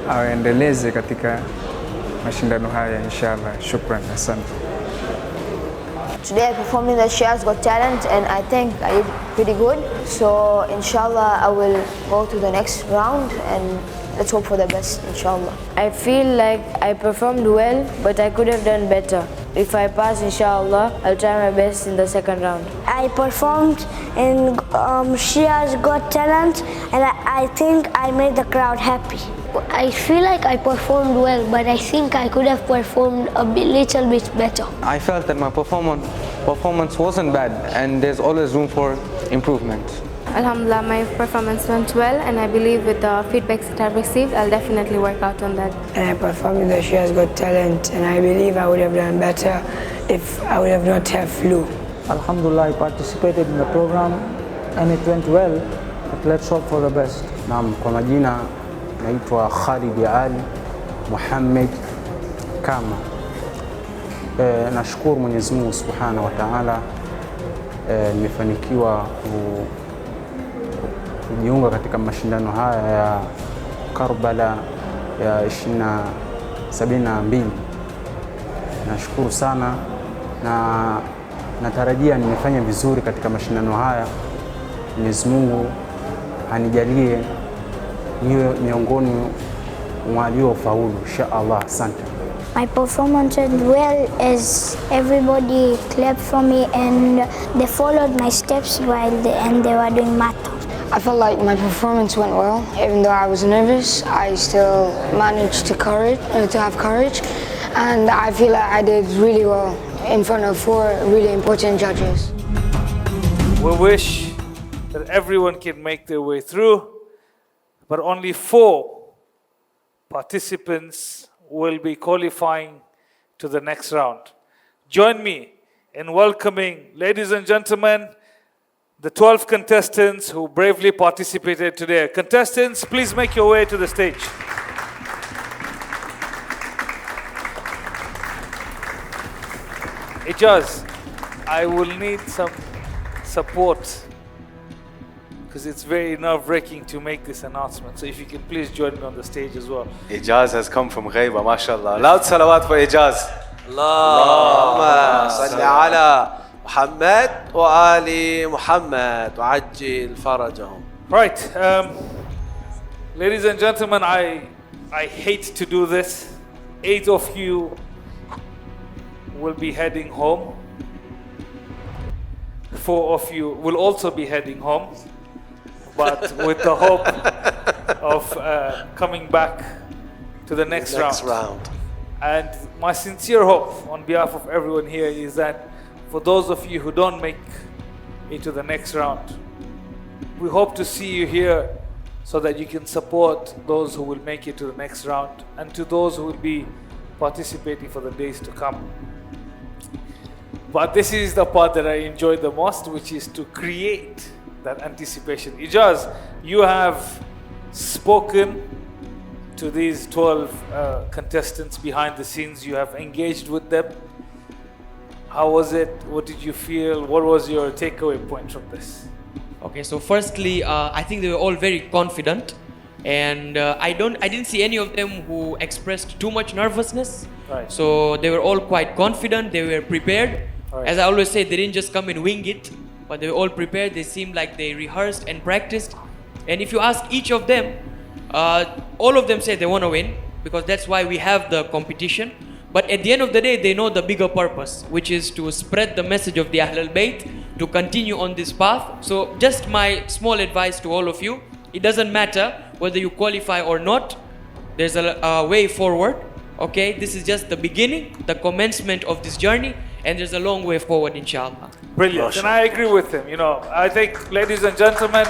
aendeleze katika mashindano haya inshallah. Shukran, asante. Today I performed in the SHIA'S Got Talent and I think I did pretty good. So inshallah I will go to the next round and let's hope for the best, inshallah. I feel like I performed well, but I could have done better. If I pass, inshallah, I'll try my best in the second round. I performed in SHIA'S Got Talent and I think I made the crowd happy. I feel like I performed well, but I think I could have performed a little bit better. I felt that my performance wasn't bad, and there's always room for improvement. Alhamdulillah, my performance went well, and I believe with the feedbacks that I've received, I'll definitely work out on that. And I performed in the SHIA'S Got Talent, and I believe I would have done better if I would have not have flu. Alhamdulillah, I participated in the program and it went well, but let's hope for the best. Naam, kwa majina naitwa Khalid Ali Muhammad Kama. Nashukuru Mwenyezi Mungu Subhanahu wa Ta'ala, nimefanikiwa kujiunga katika mashindano haya ya Karbala ya 2072. Nashukuru sana na natarajia nimefanya vizuri katika mashindano haya. Mwenyezi Mungu anijalie niwe miongoni mwa waliofaulu insha Allah. Asante. My performance went well as everybody clapped for me and they followed my steps and they were doing math. I felt like my performance went well. Even though I was nervous, I still managed to have courage, and I feel like I did really well in front of 4 really important judges. We wish that everyone can make their way through, but only 4 participants will be qualifying to the next round. Join me in welcoming, ladies and gentlemen, the 12 contestants who bravely participated today. Contestants, please make your way to the stage. Ejaz, I will need some support because it's very nerve-wracking to make this announcement. So if you can please join me on the stage as well. Ejaz has come from Ghaiba, mashallah. Loud salawat for Ejaz. Allahumma salli ala Muhammad wa ali Muhammad wa ajil farajahum. Right, ladies and gentlemen, I hate to do this. 8 of you will be heading home. 4 of you will also be heading home, but with the hope of coming back to the next round. And my sincere hope on behalf of everyone here is that for those of you who don't make it to the next round, we hope to see you here so that you can support those who will make it to the next round and to those who will be participating for the days to come. But this is the part that I enjoy the most, which is to create that anticipation. Ejaz, you have spoken to these 12 contestants behind the scenes. You have engaged with them. How was it? What did you feel? What was your takeaway point from this? Okay, so firstly, I think they were all very confident, and I didn't see any of them who expressed too much nervousness. Right. So they were all quite confident. They were prepared. Right. As I always say, they didn't just come and wing it, but they were all prepared. They seemed like they rehearsed and practiced. And if you ask each of them, all of them say they want to win because that's why we have the competition. But at the end of the day, they know the bigger purpose, which is to spread the message of the Ahlul Bayt, to continue on this path. So just my small advice to all of you, it doesn't matter whether you qualify or not, there's a way forward. Okay, this is just the beginning, the commencement of this journey, and there's a long way forward, inshallah. Brilliant, and I agree with him. You know, I think, ladies and gentlemen,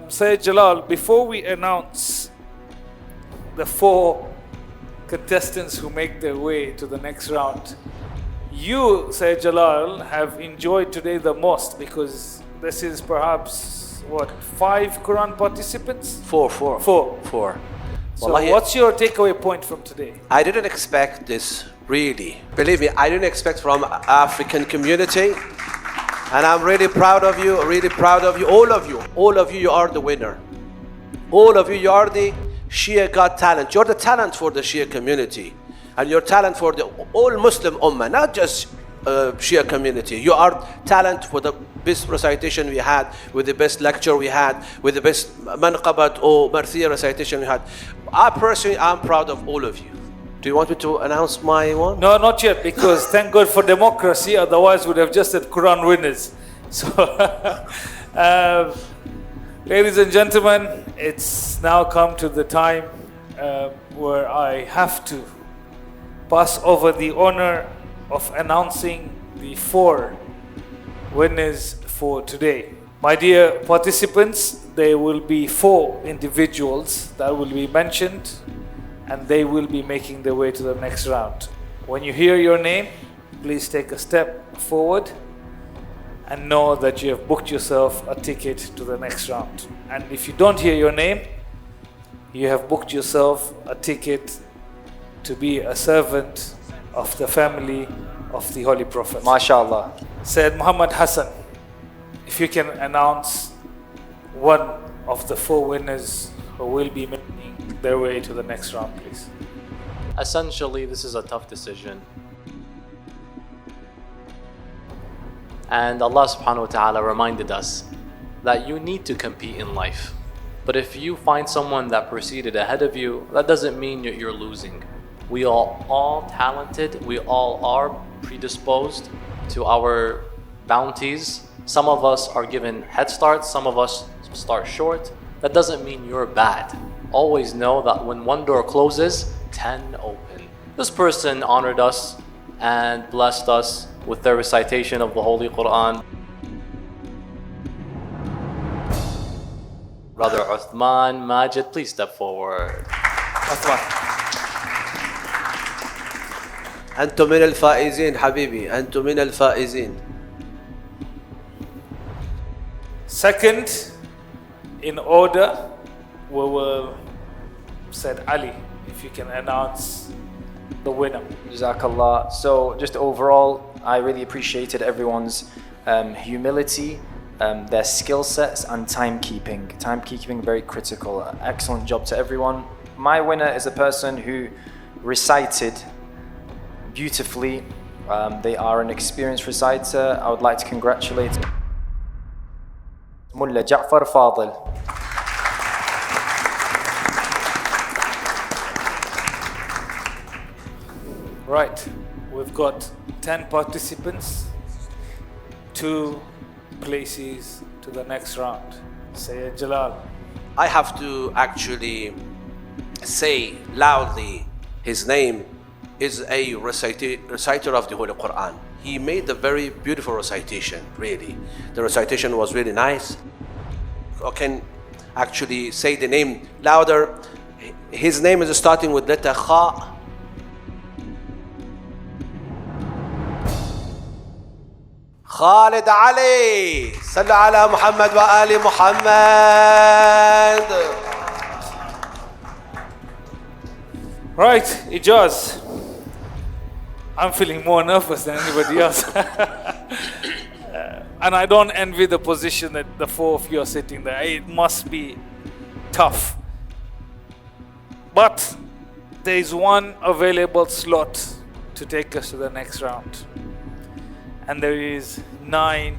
Sayyid Jalal, before we announce the 4 contestants who make their way to the next round, you, Sayyid Jalal, have enjoyed today the most because this is perhaps, what, 5 Quran participants? 4. So what's your takeaway point from today? I didn't expect this, really. Believe me, I didn't expect from African community. And I'm really proud of you, all of you, you are the winner. All of you, you are the Shia Got Talent. You're the talent for the Shia community. And you're talent for the all Muslim Ummah, not just Shia community. You are talent for the best recitation we had, with the best lecture we had, with the best manqabat or marthiyah recitation we had. I personally, I'm proud of all of you. Do you want me to announce my one? No, not yet, because thank God for democracy, otherwise we'd have just had Quran winners. So, ladies and gentlemen, it's now come to the time where I have to pass over the honor of announcing the 4 winners for today. My dear participants, there will be 4 individuals that will be mentioned, and they will be making their way to the next round. When you hear your name, please take a step forward and know that you have booked yourself a ticket to the next round. And if you don't hear your name, you have booked yourself a ticket to be a servant of the family of the Holy Prophet. MashaAllah. Said Muhammad Hassan, if you can announce one of the 4 winners who will be making their way to the next round, please. Essentially, this is a tough decision. And Allah subhanahu wa ta'ala reminded us that you need to compete in life. But if you find someone that proceeded ahead of you, that doesn't mean you're losing. We are all talented, we all are predisposed to our bounties. Some of us are given head starts, some of us start short. That doesn't mean you're bad. Always know that when one door closes, 10 open. This person honored us and blessed us with their recitation of the Holy Quran. Brother Uthman Majid, please step forward. Uthman. أنتم من الفائزين حبيبي أنتم من الفائزين. Second, in order, we will said Ali, if you can announce the winner. Jazakallah. So just overall, I really appreciated everyone's humility, their skill sets and timekeeping. Timekeeping very critical. Excellent job to everyone. My winner is a person who recited beautifully. They are an experienced reciter. I would like to congratulate Mulla Ja'far Fadil. Right, we've got 10 participants, 2 places to the next round. Sayyid Jalal. I have to actually say loudly his name is a reciter of the Holy Quran. He made a very beautiful recitation, really. The recitation was really nice. I can actually say the name louder. His name is starting with letter Kha. خالد علي صلوا على محمد وآل محمد. Right, Ejaz. I'm feeling more nervous than anybody else. And I don't envy the position that the 4 of you are sitting there. It must be tough. But there is one available slot to take us to the next round. And there is 9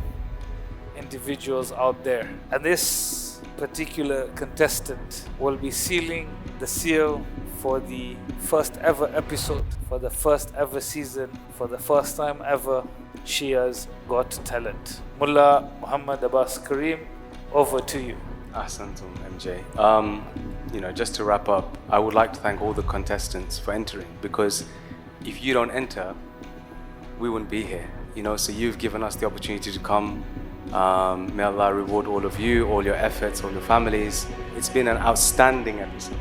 individuals out there. And this particular contestant will be sealing the seal for the first ever episode, for the first ever season, for the first time ever SHIA'S Got Talent. Mulla Muhammad Abbas Karim, over to you. Ahsantum, MJ. Just to wrap up, I would like to thank all the contestants for entering, because if you don't enter, we wouldn't be here. So you've given us the opportunity to come. May Allah reward all of you, all your efforts, all your families. It's been an outstanding episode,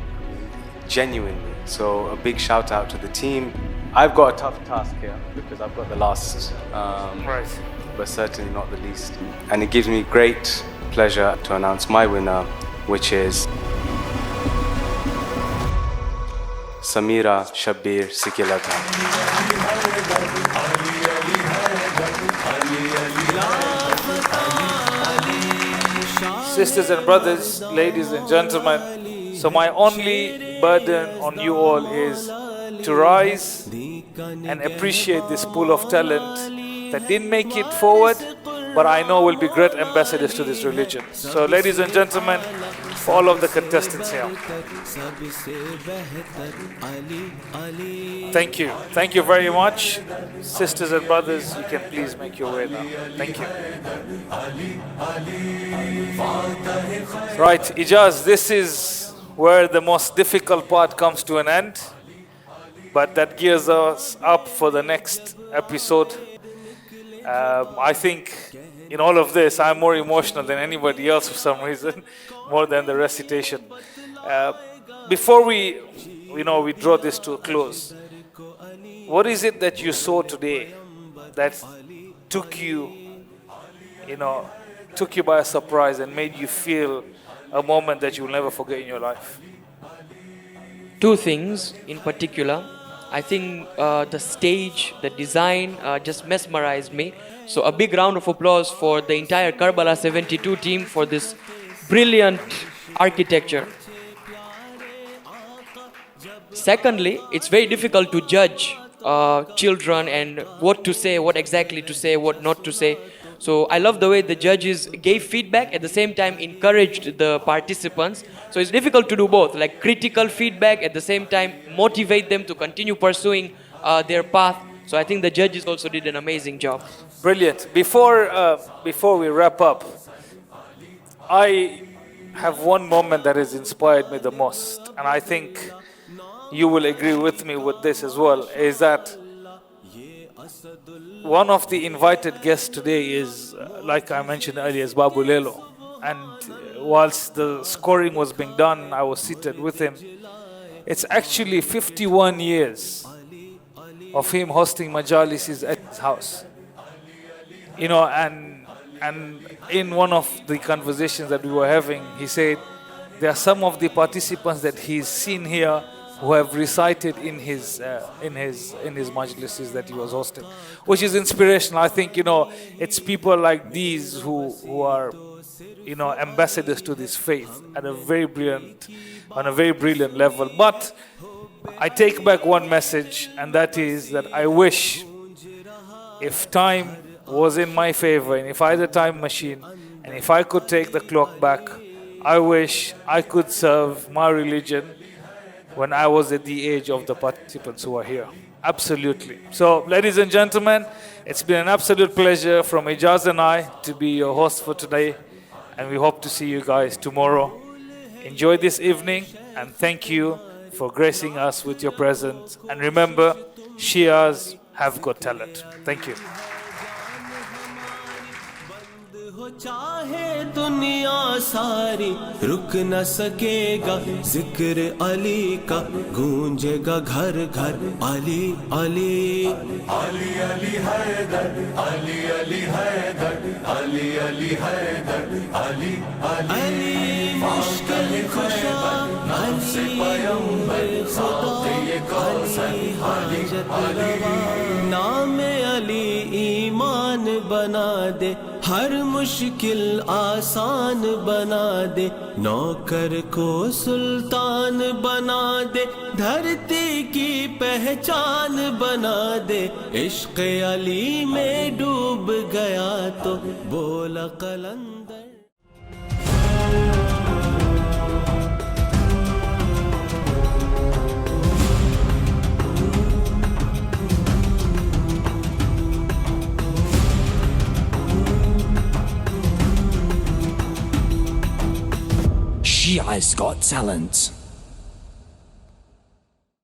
genuinely. So a big shout out to the team. I've got a tough task here because I've got the last, but certainly not the least. And it gives me great pleasure to announce my winner, which is Samira Shabir Sikilata. Sisters and brothers, ladies and gentlemen, so my only burden on you all is to rise and appreciate this pool of talent that didn't make it forward, but I know will be great ambassadors to this religion. So ladies and gentlemen, for all of the contestants here, thank you. Thank you very much. Sisters and brothers, you can please make your way now. Thank you. Right, Ejaz, this is where the most difficult part comes to an end. but that gears us up for the next episode. I think in all of this, I'm more emotional than anybody else for some reason, more than the recitation. Before we draw this to a close, what is it that you saw today that took you by surprise and made you feel a moment that you will never forget in your life? Two things in particular. I think the stage, the design just mesmerized me. So a big round of applause for the entire Karbala72 team for this brilliant architecture. Secondly, it's very difficult to judge children and what to say, what exactly to say, what not to say. So I love the way the judges gave feedback, at the same time encouraged the participants. So it's difficult to do both, like critical feedback, at the same time motivate them to continue pursuing their path. So I think the judges also did an amazing job. Brilliant. Before we wrap up, I have one moment that has inspired me the most, and I think you will agree with me with this as well, is that one of the invited guests today is, like I mentioned earlier, is Babu Lelo. And whilst the scoring was being done, I was seated with him. It's actually 51 years of him hosting majalises at his house. And in one of the conversations that we were having, he said there are some of the participants that he's seen here who have recited in his majlises that he was hosting, which is inspirational. I think it's people like these who are ambassadors to this faith at a very brilliant level. But I take back one message, and that is that I wish, if time was in my favor, and if I had a time machine, and if I could take the clock back, I wish I could serve my religion when I was at the age of the participants who are here. Absolutely. So, ladies and gentlemen, it's been an absolute pleasure from Ejaz and I to be your host for today, and we hope to see you guys tomorrow. Enjoy this evening, and thank you for gracing us with your presence. And remember, SHIA'S have got talent. Thank you. चाहे दुनिया सारी रुक न सकेगा जिक्र अली का गूंजेगा घर घर अली अली अली अली हैदर अली अली हैदर अली अली हैदर अली अली मुश्किल खुशा अली पैगंबर खुदा ये कौसर हाजत रवा नाम अली ईमान बना दे हर मुश्किल आसान बना दे नौकर को सुल्तान बना दे धरती की पहचान बना दे इश्क़ अली में डूब गया तो बोला कलंदर SHIA'S got talent.